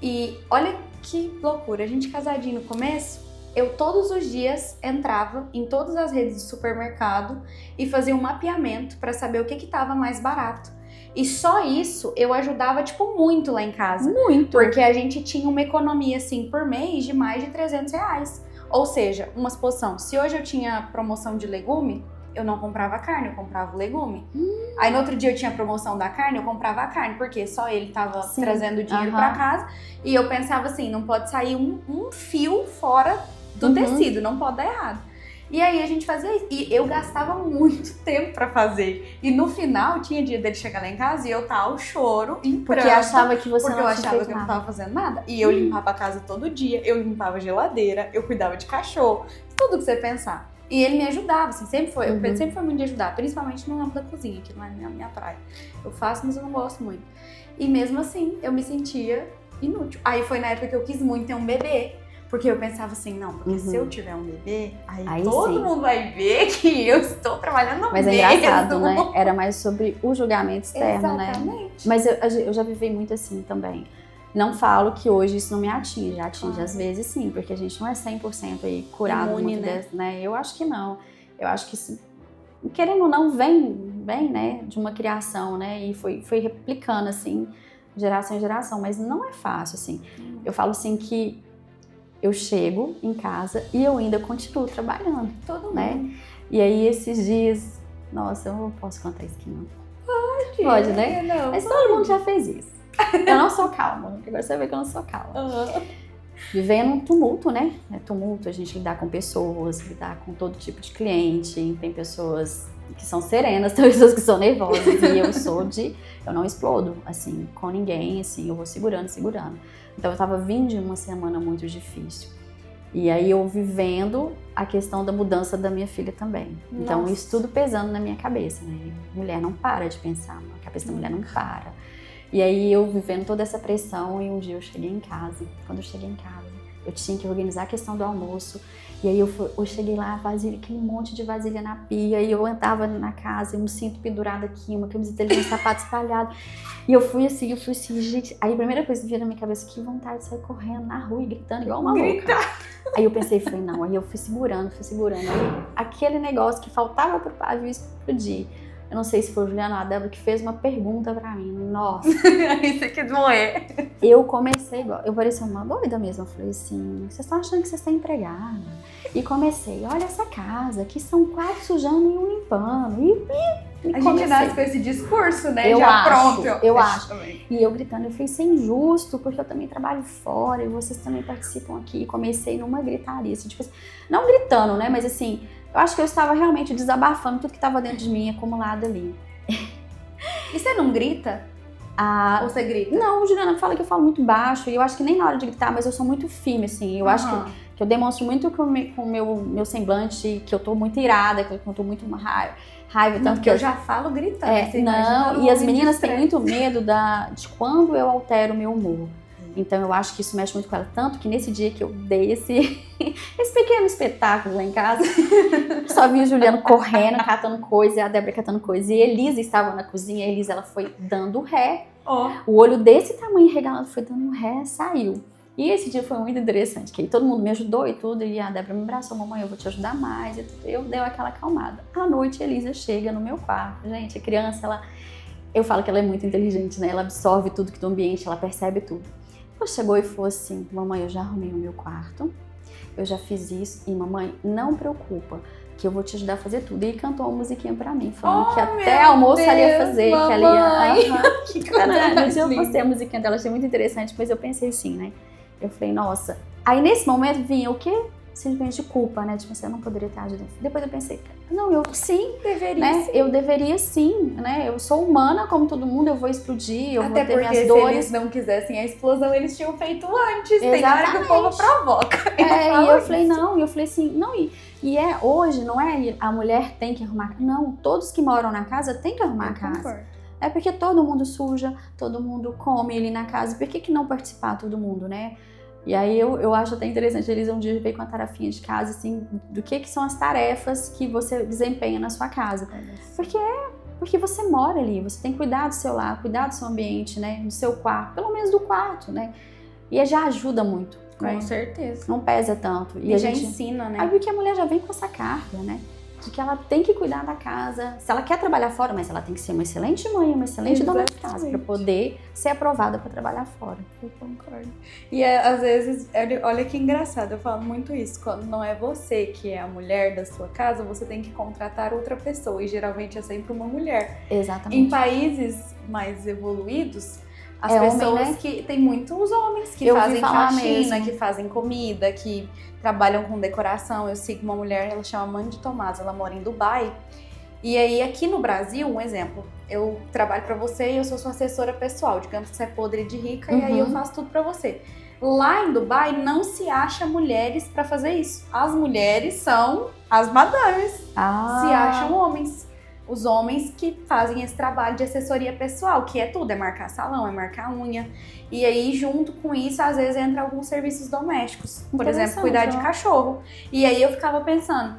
E olha que loucura, a gente casadinho no começo, eu todos os dias entrava em todas as redes de supermercado e fazia um mapeamento para saber o que tava mais barato. E só isso eu ajudava, tipo, muito lá em casa. Muito. Porque a gente tinha uma economia, assim, por mês de mais de R$300. Ou seja, uma exposição. Se hoje eu tinha promoção de legume, eu não comprava carne, eu comprava o legume. Aí no outro dia eu tinha promoção da carne, eu comprava a carne, porque só ele tava trazendo dinheiro pra casa. E eu pensava assim, não pode sair um fio fora do tecido, não pode dar errado. E aí a gente fazia isso. E eu gastava muito tempo pra fazer. E no final, tinha dia dele chegar lá em casa e eu tava ao choro, em Porque pranto, achava que você porque não eu tinha achava feito que eu não nada. tava fazendo nada. E eu limpava a casa todo dia, eu limpava a geladeira, eu cuidava de cachorro, tudo que você pensar. E ele me ajudava, assim, sempre foi. O Pedro sempre foi muito de ajudar, principalmente no âmbito da cozinha, que não é a minha praia. Eu faço, mas eu não gosto muito. E mesmo assim, eu me sentia inútil. Aí foi na época que eu quis muito ter um bebê. Porque eu pensava assim, não, porque se eu tiver um bebê, aí todo mundo vai ver que eu estou trabalhando Mas mesmo. é engraçado, né? Era mais sobre o julgamento externo, Exatamente. né? Mas eu já vivi muito assim também. Não falo que hoje isso não me atinge, atinge às vezes sim, porque a gente não é 100% aí curado imune, muito né? desse, né? Eu acho que não. Eu acho que isso, querendo ou não, vem, né, de uma criação, né? E foi replicando assim, geração em geração, mas não é fácil assim. Eu falo assim que eu chego em casa e eu ainda continuo trabalhando. Todo mundo. Né? E aí esses dias, nossa, eu não posso contar isso aqui não. Pode, né? Não, mas todo mundo já fez isso. Eu não sou calma, agora você vê que eu não sou calma. Vivendo um tumulto, né? É tumulto, a gente lidar com pessoas, lidar com todo tipo de cliente. Tem pessoas que são serenas, tem pessoas que são nervosas. E eu não explodo, assim, com ninguém, assim, eu vou segurando. Então eu tava vindo de uma semana muito difícil. E aí eu vivendo a questão da mudança da minha filha também. Então isso tudo pesando na minha cabeça, né? Mulher não para de pensar, a cabeça da mulher não para. E aí eu vivendo toda essa pressão e um dia eu cheguei em casa. Quando eu cheguei em casa, eu tinha que organizar a questão do almoço. E aí eu cheguei lá, vasilha, aquele monte de vasilha na pia. E eu andava na casa, eu me sinto pendurada aqui, uma camiseta ali, um sapato espalhado. E eu fui assim, gente. Aí a primeira coisa que veio na minha cabeça, que vontade de sair correndo na rua e gritando igual uma louca. Aí eu pensei, falei, não. Aí eu fui segurando. Aí aquele negócio que faltava pro pavio explodir. eu não sei se foi o Juliano ou a Débora que fez uma pergunta pra mim. Nossa. Aí você quer doer. Eu comecei igual, eu parecia uma doida mesmo. Eu falei assim, vocês estão achando que vocês estão empregadas? E comecei, olha essa casa, aqui são 4 sujando e 1 limpando. E a gente nasce com esse discurso, né? Eu já acho, pronto. eu acho. Também. E eu gritando, eu falei, isso é injusto, porque eu também trabalho fora e vocês também participam aqui. E comecei numa gritaria, assim, tipo assim, não gritando, né? Mas assim, eu acho que eu estava realmente desabafando tudo que estava dentro de mim, acumulado ali. E você não grita? Ah, ou você grita? não, o Juliana fala que eu falo muito baixo, e eu acho que nem na hora de gritar, mas eu sou muito firme, assim. Eu acho que eu demonstro muito com o meu semblante, que eu tô muito irada, que eu tô muito raiva, tanto que eu já falo gritando. Não, e as meninas têm muito medo de quando eu altero o meu humor. Então eu acho que isso mexe muito com ela. Tanto que nesse dia que eu dei esse pequeno espetáculo lá em casa, só vi o Juliano correndo, catando coisa, e a Débora catando coisa. E a Elisa estava na cozinha, a Elisa ela foi dando ré. O olho desse tamanho regalado foi dando ré, saiu. E esse dia foi muito interessante, que aí todo mundo me ajudou e tudo, e a Débora me abraçou, mamãe, eu vou te ajudar mais, e tudo. Eu dei aquela acalmada. À noite, a Elisa chega no meu quarto. Gente, a criança, eu falo que ela é muito inteligente, né? Ela absorve tudo que do ambiente, ela percebe tudo. Ela chegou e falou assim, mamãe, eu já arrumei o meu quarto, eu já fiz isso, e mamãe, não preocupa, que eu vou te ajudar a fazer tudo. E cantou uma musiquinha pra mim, falando que até almoço ela ia fazer, mamãe. que ela ia... Que coisa No dia eu postei a musiquinha dela, achei muito interessante, mas eu pensei assim, né? Eu falei, nossa. Aí nesse momento vinha o quê? Simplesmente de culpa, né? Tipo assim, eu não poderia ter agido. Depois eu pensei, não, eu sim, deveria, né? sim. Eu deveria sim, né? Eu sou humana como todo mundo, eu vou explodir, eu até vou ter minhas porque dores. Se eles não quisessem a explosão, eles tinham feito antes. Exatamente. Tem hora que o povo provoca. E eu falei, não, e eu falei assim, não, hoje, não é a mulher tem que arrumar, não, todos que moram na casa têm que arrumar a casa. Concordo. É porque todo mundo suja, todo mundo come ali na casa, por que não participar todo mundo, né? E aí eu acho até interessante, eles um dia veio com a tarefinha de casa, assim, do que são as tarefas que você desempenha na sua casa. Porque você mora ali, você tem que cuidar do seu lar, cuidar do seu ambiente, né? Do seu quarto, pelo menos do quarto, né? E já ajuda muito. Com certeza. Não pesa tanto. E a gente ensina, né? Aí porque a mulher já vem com essa carga, né? De que ela tem que cuidar da casa. Se ela quer trabalhar fora, mas ela tem que ser uma excelente mãe, uma excelente dona de casa, para poder ser aprovada para trabalhar fora. Eu concordo. E às vezes, olha que engraçado, eu falo muito isso. Quando não é você que é a mulher da sua casa, você tem que contratar outra pessoa. E geralmente é sempre uma mulher. Exatamente. Em países mais evoluídos, as pessoas homem, né? que tem muitos homens que fazem faxina, que fazem comida, que trabalham com decoração. Eu sigo uma mulher, ela chama Mãe de Tomás, ela mora em Dubai. E aí aqui no Brasil, um exemplo, eu trabalho pra você e eu sou sua assessora pessoal, digamos que você é podre de rica e aí eu faço tudo pra você. Lá em Dubai não se acha mulheres pra fazer isso. As mulheres são as madames, se acham homens. Os homens que fazem esse trabalho de assessoria pessoal, que é tudo, é marcar salão, é marcar unha. E aí, junto com isso, às vezes entra alguns serviços domésticos. Por exemplo, cuidar de cachorro. E aí eu ficava pensando,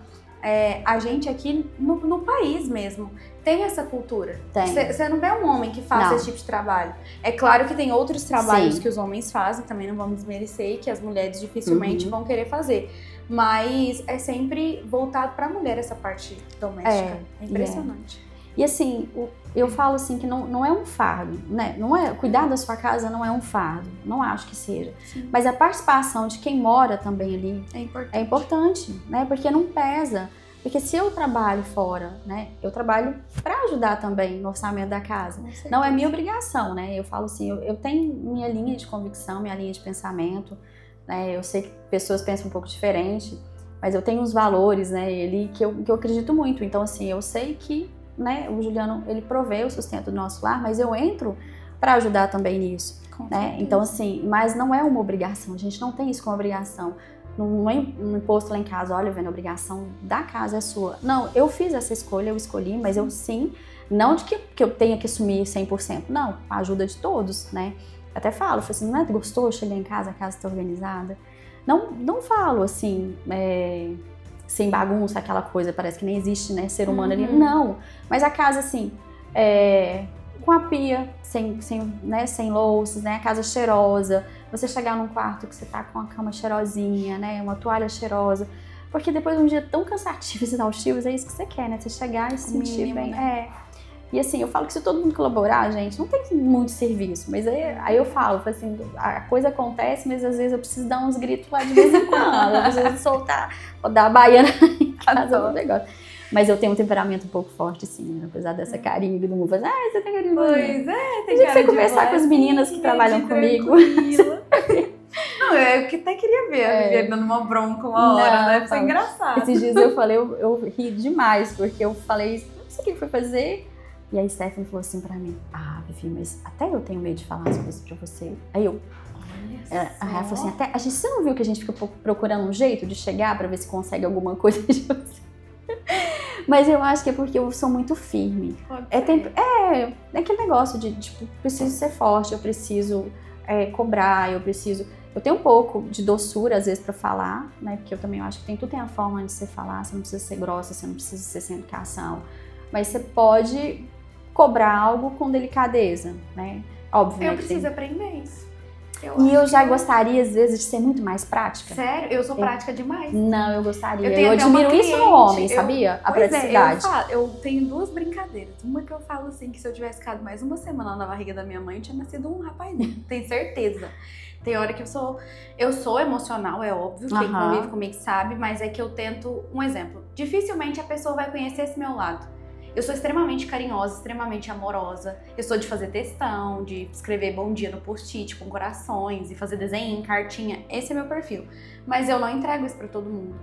a gente aqui no país mesmo tem essa cultura. Você não vê um homem que faça esse tipo de trabalho. É claro que tem outros trabalhos que os homens fazem, também não vamos desmerecer, que as mulheres dificilmente vão querer fazer. Mas é sempre voltado para a mulher essa parte doméstica. É impressionante. E assim, eu falo assim que não é um fardo, né? Não é, cuidar da sua casa não é um fardo, não acho que seja. Sim. Mas a participação de quem mora também ali é importante, né? Porque não pesa. Porque se eu trabalho fora, né? Eu trabalho para ajudar também no orçamento da casa. Não é minha obrigação, né? Eu falo assim, eu tenho minha linha de convicção, minha linha de pensamento. Eu sei que pessoas pensam um pouco diferente, mas eu tenho uns valores, né, que eu acredito muito. Então, assim, eu sei que, né, o Juliano, ele provê o sustento do nosso lar, mas eu entro para ajudar também nisso, né? Então, assim, mas não é uma obrigação, a gente não tem isso como obrigação. Não é um imposto lá em casa, olha, vendo, a obrigação da casa é sua. Não, eu fiz essa escolha, eu escolhi, mas eu sim, não de que eu tenha que assumir 100%, não, a ajuda de todos, né? Até falo assim, não é gostoso chegar em casa, a casa está organizada? Não falo assim, sem bagunça, aquela coisa, parece que nem existe, né, ser humano ali. Não, mas a casa assim, com a pia, sem louças, né, a casa cheirosa, você chegar num quarto que você tá com a cama cheirosinha, né, uma toalha cheirosa, porque depois de um dia tão cansativo e exaustivo, é isso que você quer, né, você chegar e se sentir bem. Né? E assim, eu falo que se todo mundo colaborar, gente, não tem muito serviço. Mas aí eu falo assim, a coisa acontece, mas às vezes eu preciso dar uns gritos lá de vez em quando. Eu preciso soltar, dar a baiana em casa do negócio. Mas eu tenho um temperamento um pouco forte, sim, né? Apesar dessa carinha que todo mundo faz. Ah, você tem carinho de Pois é, tem cara cara de conversar com as meninas que trabalham comigo. Não, eu que até queria ver a Viviane dando uma bronca uma hora, né? Foi engraçado. Esses dias eu falei, eu ri demais, porque eu falei, não sei o que ele foi fazer. E aí Stephanie falou assim pra mim, Vivi, mas até eu tenho medo de falar as coisas pra você. Aí eu... Ela falou assim, até, você não viu que a gente fica procurando um jeito de chegar pra ver se consegue alguma coisa de você? Mas eu acho que é porque eu sou muito firme. É aquele negócio de, tipo, preciso ser forte, eu preciso cobrar, eu tenho um pouco de doçura, às vezes, pra falar, né? Porque eu também acho que tudo tem a forma de você falar, você não precisa ser grossa, você não precisa ser sem educação. Mas você pode cobrar algo com delicadeza, né? Óbvio, eu preciso aprender isso. Eu já gostaria, às vezes, de ser muito mais prática. Sério? Eu sou prática demais. Não, eu gostaria. Eu admiro isso no homem, sabia? A praticidade. Eu tenho 2 brincadeiras. Uma que eu falo assim, que se eu tivesse ficado mais uma semana na barriga da minha mãe, eu tinha nascido um rapazinho. Tenho certeza. Tem hora que eu sou emocional, é óbvio. Quem convive comigo sabe, mas é que eu tento... Um exemplo. Dificilmente a pessoa vai conhecer esse meu lado. Eu sou extremamente carinhosa, extremamente amorosa. Eu sou de fazer textão, de escrever bom dia no post-it com corações e fazer desenho, cartinha. Esse é meu perfil. Mas eu não entrego isso pra todo mundo.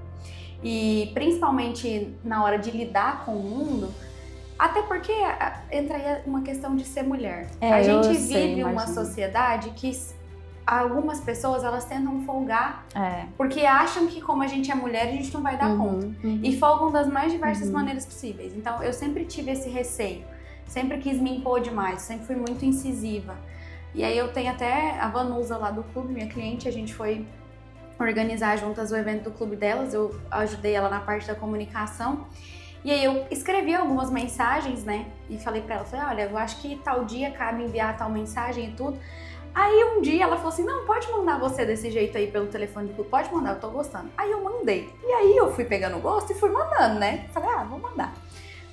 E principalmente na hora de lidar com o mundo, até porque entra aí uma questão de ser mulher. A gente vive uma sociedade que algumas pessoas, elas tentam folgar porque acham que como a gente é mulher, a gente não vai dar conta. E folgam das mais diversas maneiras possíveis. Então, eu sempre tive esse receio. Sempre quis me impor demais. Sempre fui muito incisiva. E aí, eu tenho até a Vanusa lá do clube, minha cliente. A gente foi organizar juntas o evento do clube delas. Eu ajudei ela na parte da comunicação. E aí, eu escrevi algumas mensagens, né? E falei pra ela, olha, eu acho que tal dia cabe enviar tal mensagem e tudo. Aí um dia ela falou assim, não, pode mandar você desse jeito aí pelo telefone do clube, pode mandar, eu tô gostando. Aí eu mandei. E aí eu fui pegando gosto e fui mandando, né? Falei, vou mandar.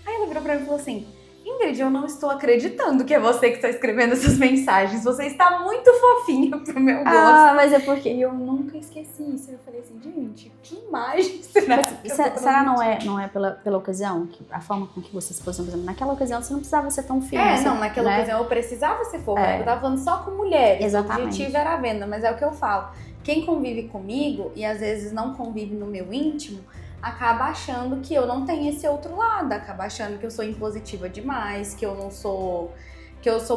Aí ela virou pra mim e falou assim, Ingrid, eu não estou acreditando que é você que está escrevendo essas mensagens. Você está muito fofinha pro meu gosto. Mas é porque eu nunca esqueci isso. Eu falei assim, gente, que imagem será? Será não é pela ocasião? A forma com que você se posicionou? Por exemplo, naquela ocasião você não precisava ser tão firme. Naquela ocasião eu precisava ser fofa. Eu tava falando só com mulheres. Exatamente. O objetivo era a venda, mas é o que eu falo. Quem convive comigo e às vezes não convive no meu íntimo, acaba achando que eu não tenho esse outro lado, acaba achando que eu sou impositiva demais, que eu sou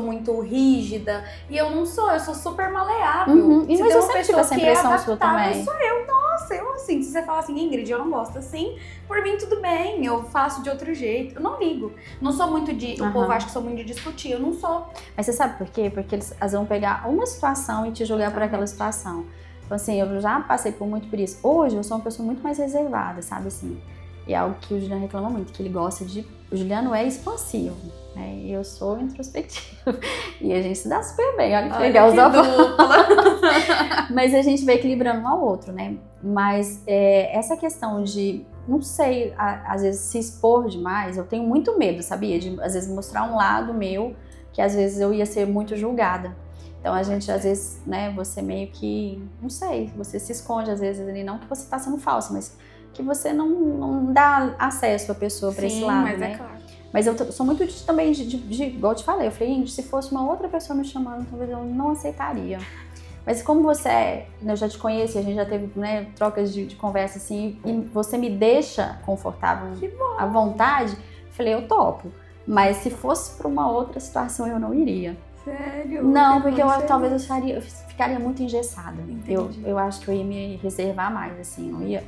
muito rígida, e eu não sou, eu sou super maleável. E mas eu sempre tive essa impressão sua também. Sou eu, nossa, eu assim, se você falar assim, Ingrid, eu não gosto assim, por mim tudo bem, eu faço de outro jeito, eu não ligo. Não sou muito o povo acha que sou muito de discutir, eu não sou. Mas você sabe por quê? Porque eles vão pegar uma situação e te julgar por aquela situação. Então, assim, eu já passei muito por isso. Hoje, eu sou uma pessoa muito mais reservada, sabe, assim. E é algo que o Juliano reclama muito, que ele gosta de... O Juliano é expansivo, né? E eu sou introspectiva. E a gente se dá super bem, olha que legal. Mas a gente vai equilibrando um ao outro, né? Mas essa questão de, não sei, às vezes se expor demais, eu tenho muito medo, sabia? De, às vezes, mostrar um lado meu, que às vezes eu ia ser muito julgada. Então a gente, às vezes, né, você meio que, não sei, você se esconde às vezes ali, não que você tá sendo falsa, mas que você não dá acesso à pessoa para esse lado, mas né? É claro. Mas eu sou muito também igual eu te falei, eu falei, se fosse uma outra pessoa me chamando, talvez eu não aceitaria. Mas como você eu já te conheço, a gente já teve, né, trocas de conversa assim, e você me deixa confortável, à vontade, falei, eu topo. Mas se fosse para uma outra situação, eu não iria. Sério? Não, porque talvez eu ficaria muito engessada. Eu acho que eu ia me reservar mais, assim, não ia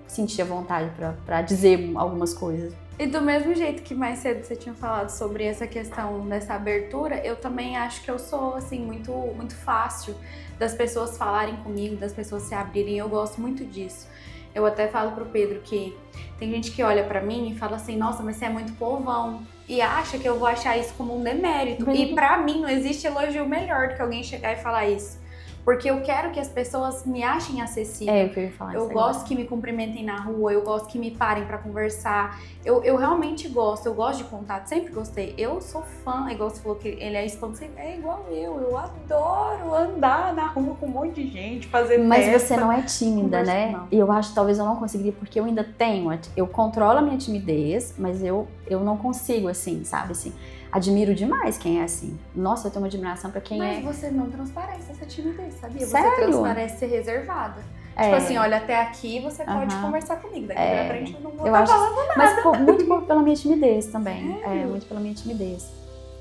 sentir a vontade pra dizer algumas coisas. E do mesmo jeito que mais cedo você tinha falado sobre essa questão dessa abertura, eu também acho que eu sou, assim, muito, muito fácil das pessoas falarem comigo, das pessoas se abrirem, eu gosto muito disso. Eu até falo pro Pedro que tem gente que olha pra mim e fala assim, nossa, mas você é muito povão. E acha que eu vou achar isso como um demérito. E pra mim não existe elogio melhor do que alguém chegar e falar isso. Porque eu quero que as pessoas me achem acessível. É, o que eu ia falar. Eu gosto que me cumprimentem na rua, eu gosto que me parem pra conversar. Eu realmente gosto, eu gosto de contato, sempre gostei. Eu sou fã, igual você falou que ele é expansivo, é igual eu adoro andar na rua com um monte de gente, fazer Mas festa. você não é tímida, Conversa, né? não. E eu acho que talvez eu não conseguiria, porque eu ainda tenho, eu controlo a minha timidez, mas eu não consigo, assim, sabe, assim. Admiro demais quem é assim. Nossa, eu tenho uma admiração pra quem Mas é... você não transparece essa timidez, sabia? Sério? Você transparece ser reservada. Tipo assim, olha, até aqui você pode conversar comigo, daqui pra frente eu não vou estar falando nada. Mas muito pela minha timidez também. Sério? Muito pela minha timidez.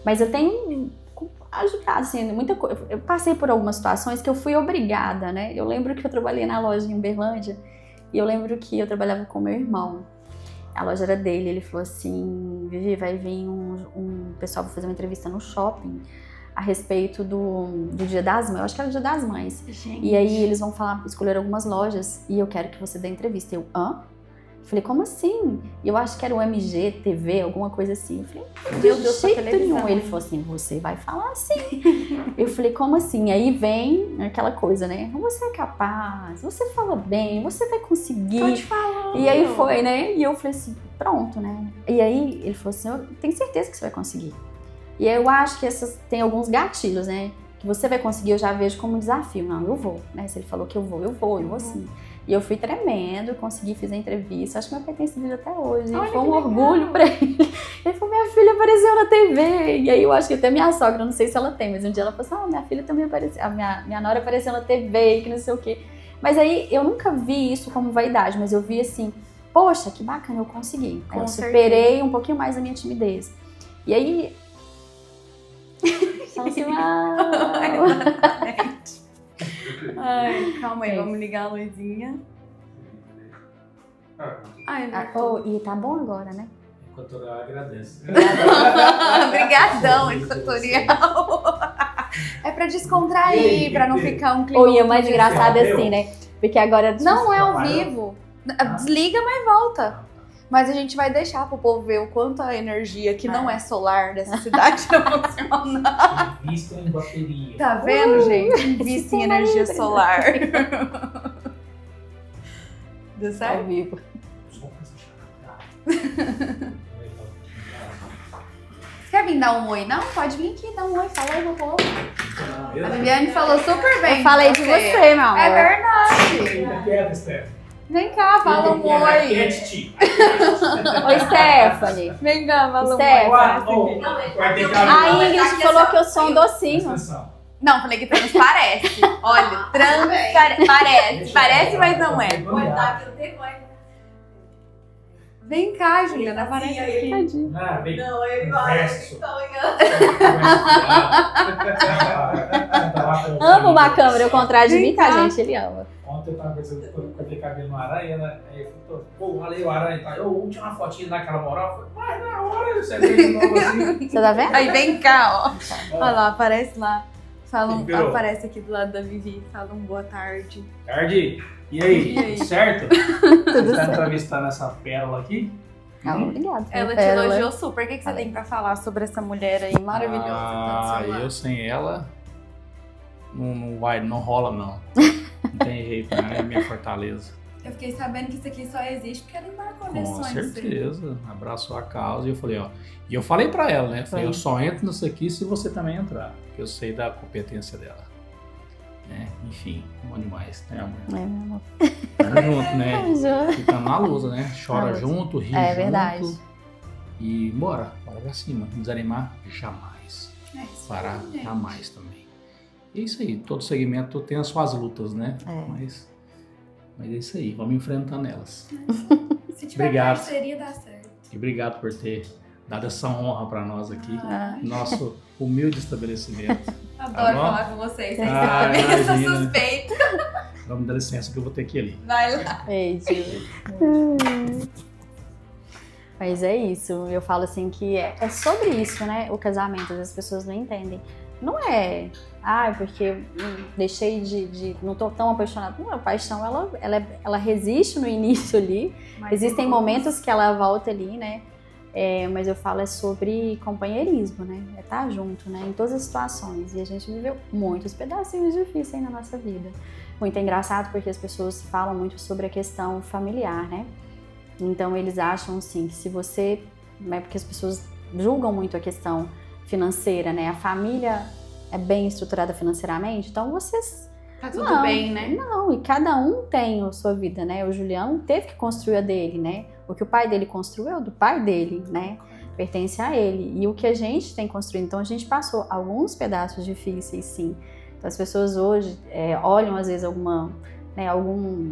Mas eu tenho ajudado, assim, muita coisa. Eu passei por algumas situações que eu fui obrigada, né? Eu lembro que eu trabalhei na loja em Uberlândia e eu lembro que eu trabalhava com meu irmão. A loja era dele, ele falou assim, Vivi, vai vir um pessoal pra fazer uma entrevista no shopping a respeito do Dia das Mães, eu acho que era o Dia das Mães. Gente. E aí eles vão escolher algumas lojas e eu quero que você dê entrevista. Eu, hã? Falei, como assim? E eu acho que era o MG TV, alguma coisa assim. Eu falei, Meu Deus, de jeito televisão. nenhum. Ele falou assim, você vai falar assim. Eu falei, como assim? Aí vem aquela coisa, né? Você é capaz, você fala bem, você vai conseguir. Tô te falando. E aí foi, né? E eu falei assim, pronto, né? E aí ele falou assim, eu tenho certeza que você vai conseguir. E eu acho que tem alguns gatilhos, né? Que você vai conseguir, eu já vejo como um desafio. Não, eu vou, né? Se ele falou que eu vou sim. E eu fui tremendo, consegui, fiz a entrevista. Acho que meu pai tem esse vídeo até hoje. Olha, foi um que legal. orgulho pra ele. Ele falou, minha filha apareceu na TV. E aí eu acho que até minha sogra, não sei se ela tem, mas um dia ela falou assim, minha filha também apareceu, minha nora apareceu na TV, que não sei o quê. Mas aí eu nunca vi isso como vaidade, mas eu vi assim, poxa, que bacana, eu consegui. Com Eu certeza. superei um pouquinho mais a minha timidez. E aí... Só assim, Ai, calma aí, É. vamos ligar a luzinha. Ai, e tá bom agora, né? Equatorial agradece. Obrigadão, Equatorial. É pra descontrair, pra não ficar um clima. Ou e o mais engraçado é Entendeu? assim, né? Porque agora... Não é ao Trabalhou? vivo. Desliga, mas volta. Mas a gente vai deixar pro povo ver o quanto a energia que não é solar dessa cidade não funciona. Invista em bateria. Tá vendo, gente? Invista em energia sempre. solar. Deu Ao certo? vivo. Só pra você chamar. Quer vir dar um oi? Não, pode vir aqui, dar um oi. Fala aí, meu povo. A Eu Viviane falou super bem. Eu falei de você, meu amor. É verdade. Fica quieta, Steph. Vem cá, fala um oi. Oi, Stephanie. Vem cá, fala um Steph. oi. Vai ter que A abrir. Ingrid falou que eu sou um docinho. Atenção. Não, falei que transparece. Olha, parece. Parece, mas não é. Vem cá, Juliana, aparece aqui. Tadinho. Ah, vem. Não, ele Resto. Amo uma câmera, ao contrário de Vem mim, tá, cá. gente? Ele ama. Ontem eu tava pensando que eu cortei cabelo no aranha, né? Aí eu falei, pô, olha aí o aranha e tal. Eu tinha uma fotinha daquela moral. Eu falei, mas na hora você veio de novo assim. Você tá vendo? Aí vem cá, ó. Olha lá, aparece lá. Liberou. Aparece aqui do lado da Vivi. Fala um boa tarde. Tarde. E aí? E aí? Tudo certo? Tudo Você tá certo. entrevistando essa pérola aqui? Ah, obrigada. Ela te Pérola. elogiou super. O que você tem pra falar sobre essa mulher aí maravilhosa? que tá do seu lado? Eu sem ela não rola não. Não tem jeito, não é minha fortaleza. Eu fiquei sabendo que isso aqui só existe porque ela embarcou nesse Com sonho. certeza, abraçou a causa e eu falei, ó. E eu falei pra ela, né? Falei, eu só entro nisso aqui se você também entrar. Porque eu sei da competência dela. Né? Enfim, bom demais, né, amor? É, meu amor. Tamo junto, né? Juro. Ficando na luta, né? Chora Na luta. junto, ri É junto. verdade. E bora pra cima. Não desanimar jamais. É isso Parar aí, gente. jamais também. E é isso aí, todo segmento tem as suas lutas, né? É. Mas é isso aí, vamos enfrentando elas. Se tiver Obrigado. parceria, dá certo. E obrigado por ter dado essa honra pra nós aqui. Ah. Nosso humilde estabelecimento. Adoro bom? falar com vocês. Vocês Ah, também, eu sou imagina. suspeita. Vamos dar licença que eu vou ter que ir ali. Vai lá. Beijo. Mas é isso, eu falo assim que é sobre isso, né? O casamento, as pessoas não entendem. Não é, porque deixei não tô tão apaixonada. Não, a paixão, ela resiste no início ali. Mas Existem depois- momentos que ela volta ali, né? mas eu falo sobre companheirismo, né? É estar junto, né? Em todas as situações. E a gente viveu muitos pedacinhos difíceis na nossa vida. Muito engraçado porque as pessoas falam muito sobre a questão familiar, né? Então eles acham assim que se você, né, porque as pessoas julgam muito a questão financeira, né? A família é bem estruturada financeiramente, então vocês tá tudo bem, né? Não, e cada um tem a sua vida, né? O Juliano teve que construir a dele, né? O que o pai dele construiu é do pai dele, né? Pertence a ele. E o que a gente tem construído, então a gente passou alguns pedaços difíceis, sim. Então as pessoas hoje olham às vezes algum, não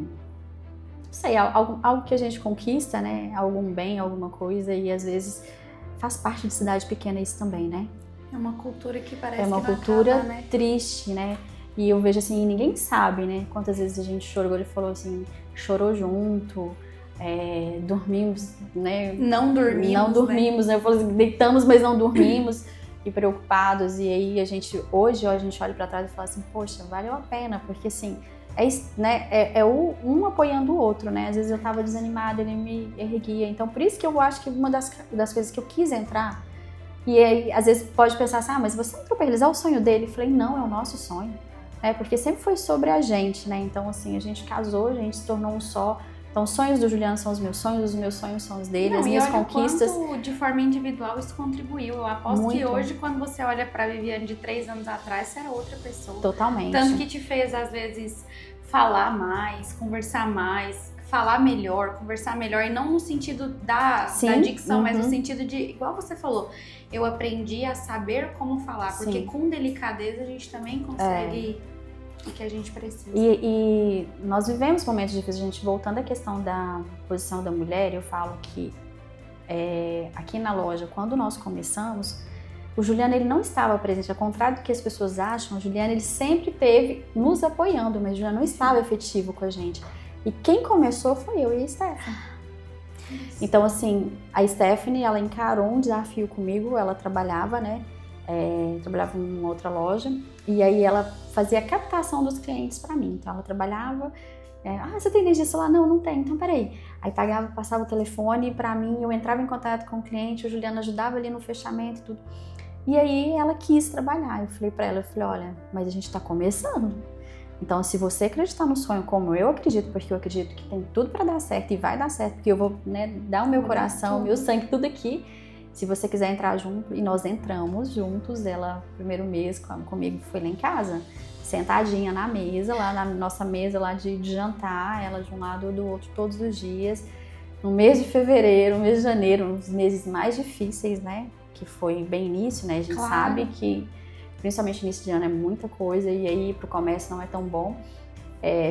sei, algo que a gente conquista, né? Algum bem, alguma coisa, e às vezes faz parte de cidade pequena isso também, né? É uma cultura que parece que não acaba, né? É uma cultura triste, né? E eu vejo assim, ninguém sabe, né? Quantas vezes a gente chorou, ele falou assim, chorou junto, dormimos, né? Não dormimos, né? Eu falei assim, deitamos, mas não dormimos, e preocupados. E aí hoje a gente olha pra trás e fala assim, poxa, valeu a pena, porque assim, um apoiando o outro, né? Às vezes eu tava desanimada, ele me erguia. Então, por isso que eu acho que uma das coisas que eu quis entrar, e aí às vezes pode pensar assim, mas você entrou pra realizar o sonho dele? Eu falei, não, é o nosso sonho. Porque sempre foi sobre a gente, né? Então, assim, a gente casou, a gente se tornou um só. Então, os sonhos do Juliano são os meus sonhos são os dele, as minhas conquistas. Quanto de forma individual isso contribuiu. Eu aposto muito. Que hoje, quando você olha pra Viviane de 3 anos atrás, você era outra pessoa. Totalmente. Tanto que te fez, às vezes, falar mais, conversar mais, falar melhor, conversar melhor. E não no sentido da dicção, mas no sentido de, igual você falou, eu aprendi a saber como falar. Porque com delicadeza a gente também consegue o que a gente precisa. E nós vivemos momentos difíceis. A gente, voltando à questão da posição da mulher, eu falo que aqui na loja, quando nós começamos, o Juliano ele não estava presente. Ao contrário do que as pessoas acham, o Juliano ele sempre esteve nos apoiando, mas o Juliano não estava efetivo com a gente. E quem começou foi eu e a Stephanie. Então, assim, a Stephanie, ela encarou um desafio comigo, ela trabalhava, né? Trabalhava em uma outra loja, e aí ela fazia a captação dos clientes para mim. Então ela trabalhava, você tem energia solar? Não tem, então peraí. Aí passava o telefone para mim, eu entrava em contato com o cliente, o Juliano ajudava ali no fechamento e tudo. E aí ela quis trabalhar, eu falei para ela, olha, mas a gente tá começando. Então se você acreditar no sonho como eu acredito, porque eu acredito que tem tudo para dar certo e vai dar certo, porque eu vou, né, dar o meu coração, o meu sangue, tudo aqui. Se você quiser entrar junto, e nós entramos juntos, ela, primeiro mês comigo, foi lá em casa, sentadinha na mesa, lá na nossa mesa lá de jantar, ela de um lado ou do outro todos os dias. No mês de fevereiro, no mês de janeiro, um dos meses mais difíceis, né? Que foi bem início, né? A gente sabe que, principalmente início de ano, é muita coisa, e aí pro comércio não é tão bom,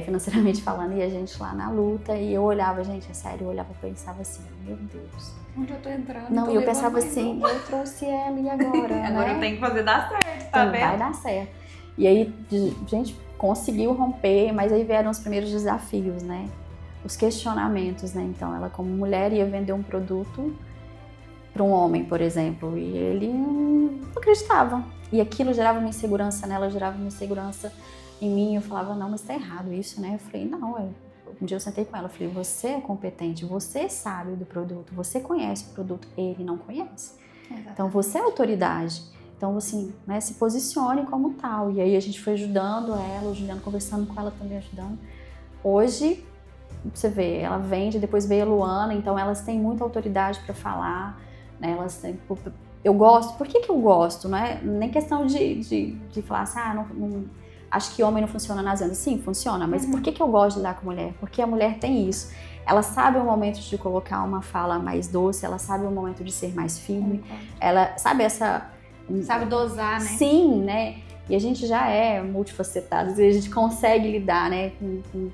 financeiramente falando, e a gente lá na luta, e eu olhava, gente, é sério, eu olhava e pensava assim, meu Deus. Onde eu tô entrando? Não, e eu pensava assim, eu trouxe ela, e agora? Agora né? tem que fazer dar certo, tá vendo? Vai dar certo. E aí, a gente conseguiu romper, mas aí vieram os primeiros desafios, né? Os questionamentos, né? Então, ela como mulher ia vender um produto para um homem, por exemplo, e ele não acreditava. E aquilo gerava uma insegurança nela, gerava uma insegurança em mim. Eu falava, não, mas tá errado isso, né? Eu falei, não, um dia eu sentei com ela, eu falei, você é competente, você sabe do produto, você conhece o produto, ele não conhece. Exatamente. Então, você é autoridade. Então, assim, né, se posicione como tal. E aí a gente foi ajudando ela, o Juliano conversando com ela também, ajudando. Hoje, você vê, ela vende, depois veio a Luana, então elas têm muita autoridade para falar, né? Elas têm, eu gosto, por que eu gosto? Não é nem questão de falar assim, não, acho que homem não funciona nas vendas. Sim, funciona, mas por que eu gosto de lidar com mulher? Porque a mulher tem isso. Ela sabe o momento de colocar uma fala mais doce, ela sabe o momento de ser mais firme, ela sabe sabe dosar, né? Sim, né? E a gente já é multifacetado, a gente consegue lidar, né, com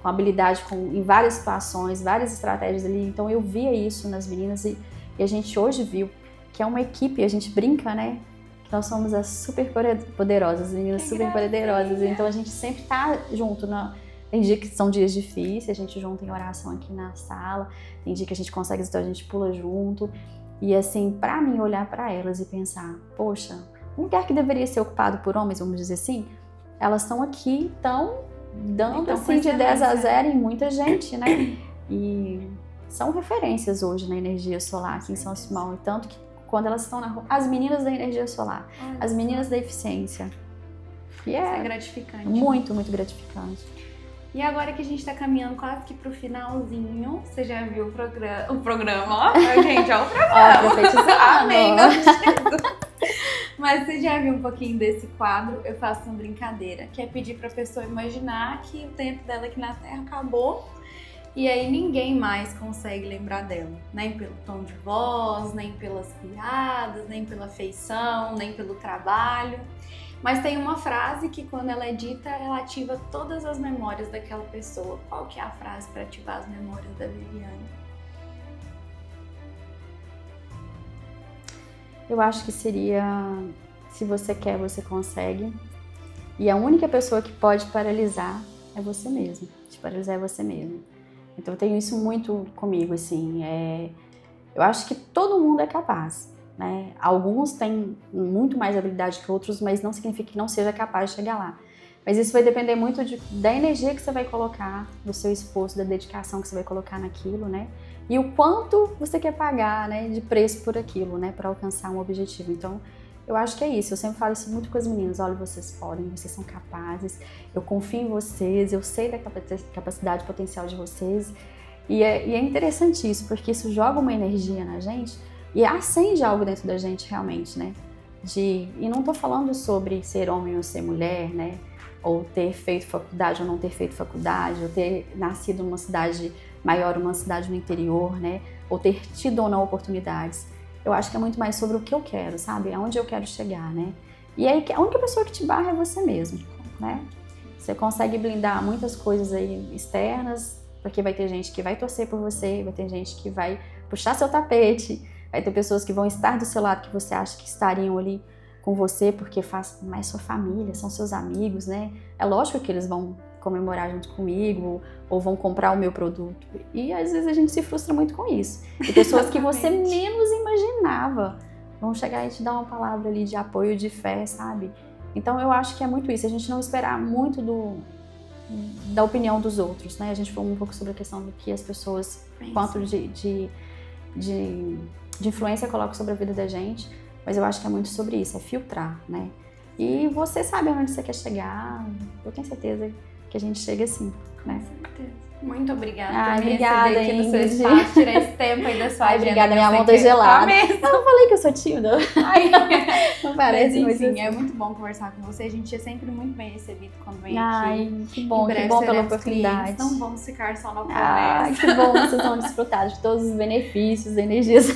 habilidade em várias situações, várias estratégias ali. Então eu via isso nas meninas e a gente hoje viu que é uma equipe, a gente brinca, né? Que nós somos as super poderosas, as meninas super poderosas. Então a gente sempre tá junto. Tem dia que são dias difíceis, a gente junta em oração aqui na sala, tem dia que a gente consegue, então a gente pula junto. E assim, pra mim, olhar pra elas e pensar, poxa, um lugar que deveria ser ocupado por homens, vamos dizer assim, elas estão aqui, estão dando assim de 10 a 0 em muita gente, né? E são referências hoje na energia solar aqui em São Simão. E tanto que quando elas estão na rua, as meninas da energia solar, as meninas da eficiência. E Isso é gratificante. Muito, muito gratificante. E agora que a gente tá caminhando quase que pro finalzinho, você já viu o programa, ó? Gente, ó o programa. Ó, profetizando. Amém, não Jesus. Mas você já viu um pouquinho desse quadro? Eu faço uma brincadeira, que é pedir pra pessoa imaginar que o tempo dela aqui na Terra acabou e aí ninguém mais consegue lembrar dela. Nem pelo tom de voz, nem pelas piadas, nem pela feição, nem pelo trabalho. Mas tem uma frase que quando ela é dita, ela ativa todas as memórias daquela pessoa. Qual que é a frase para ativar as memórias da Viviane? Eu acho que seria, se você quer, você consegue. E a única pessoa que pode paralisar é você mesmo. Te paralisar é você mesmo. Então eu tenho isso muito comigo, assim. Eu acho que todo mundo é capaz, né? Alguns têm muito mais habilidade que outros, mas não significa que não seja capaz de chegar lá. Mas isso vai depender muito da energia que você vai colocar, do seu esforço, da dedicação que você vai colocar naquilo, né? E o quanto você quer pagar, né, de preço por aquilo, né, para alcançar um objetivo. Então, eu acho que é isso. Eu sempre falo isso muito com as meninas. Olha, vocês podem, vocês são capazes. Eu confio em vocês, eu sei da capacidade potencial de vocês. E é interessante isso, porque isso joga uma energia na gente e acende algo dentro da gente realmente, né? E não tô falando sobre ser homem ou ser mulher, né? Ou ter feito faculdade ou não ter feito faculdade, ou ter nascido numa cidade maior ou uma cidade no interior, né? Ou ter tido ou não oportunidades. Eu acho que é muito mais sobre o que eu quero, sabe? Aonde eu quero chegar, né? E aí a única pessoa que te barra é você mesmo, né? Você consegue blindar muitas coisas aí externas, porque vai ter gente que vai torcer por você, vai ter gente que vai puxar seu tapete, vai ter pessoas que vão estar do seu lado que você acha que estariam ali com você porque faz mais sua família, são seus amigos, né? É lógico que eles vão comemorar junto comigo ou vão comprar o meu produto. E às vezes a gente se frustra muito com isso. E pessoas que você menos imaginava vão chegar e te dar uma palavra ali de apoio, de fé, sabe? Então eu acho que é muito isso, a gente não esperar muito da opinião dos outros, né? A gente falou um pouco sobre a questão do que as pessoas, quanto de influência colocam sobre a vida da gente, mas eu acho que é muito sobre isso, é filtrar, né? E você sabe onde você quer chegar, eu tenho certeza que a gente chega assim, né? Com certeza. Muito obrigada por me obrigada, receber aqui no seu Ingrid. espaço, tirar esse tempo aí da sua agenda. Obrigada, minha mão tá tá gelada. mesmo. Eu não falei que eu sou tímida. Ai, Não parece, mas enfim, assim. é muito bom conversar com você. A gente é sempre muito bem recebido quando vem Ai, aqui. que bom Em breve pela seremos oportunidade. clientes, não vamos ficar só na Ai, conversa. que bom, vocês vão desfrutar de todos os benefícios, energias.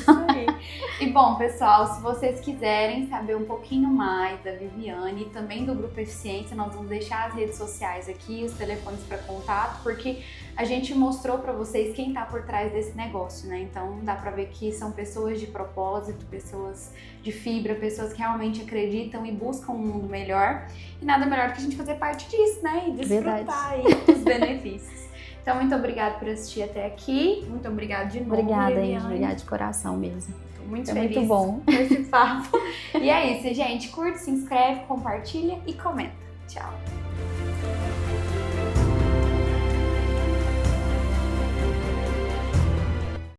E bom, pessoal, se vocês quiserem saber um pouquinho mais da Viviane e também do Grupo Eficiência, nós vamos deixar as redes sociais aqui, os telefones para contato, porque a gente mostrou para vocês quem tá por trás desse negócio, né? Então dá para ver que são pessoas de propósito, pessoas de fibra, pessoas que realmente acreditam e buscam um mundo melhor. E nada melhor do que a gente fazer parte disso, né? E desfrutar aí dos benefícios. Então, muito obrigada por assistir até aqui. Muito obrigada de novo, Obrigada, Viviane. Ingrid. Obrigada de coração mesmo. Tô muito É feliz muito bom. com esse papo. E é isso, gente. Curte, se inscreve, compartilha e comenta. Tchau.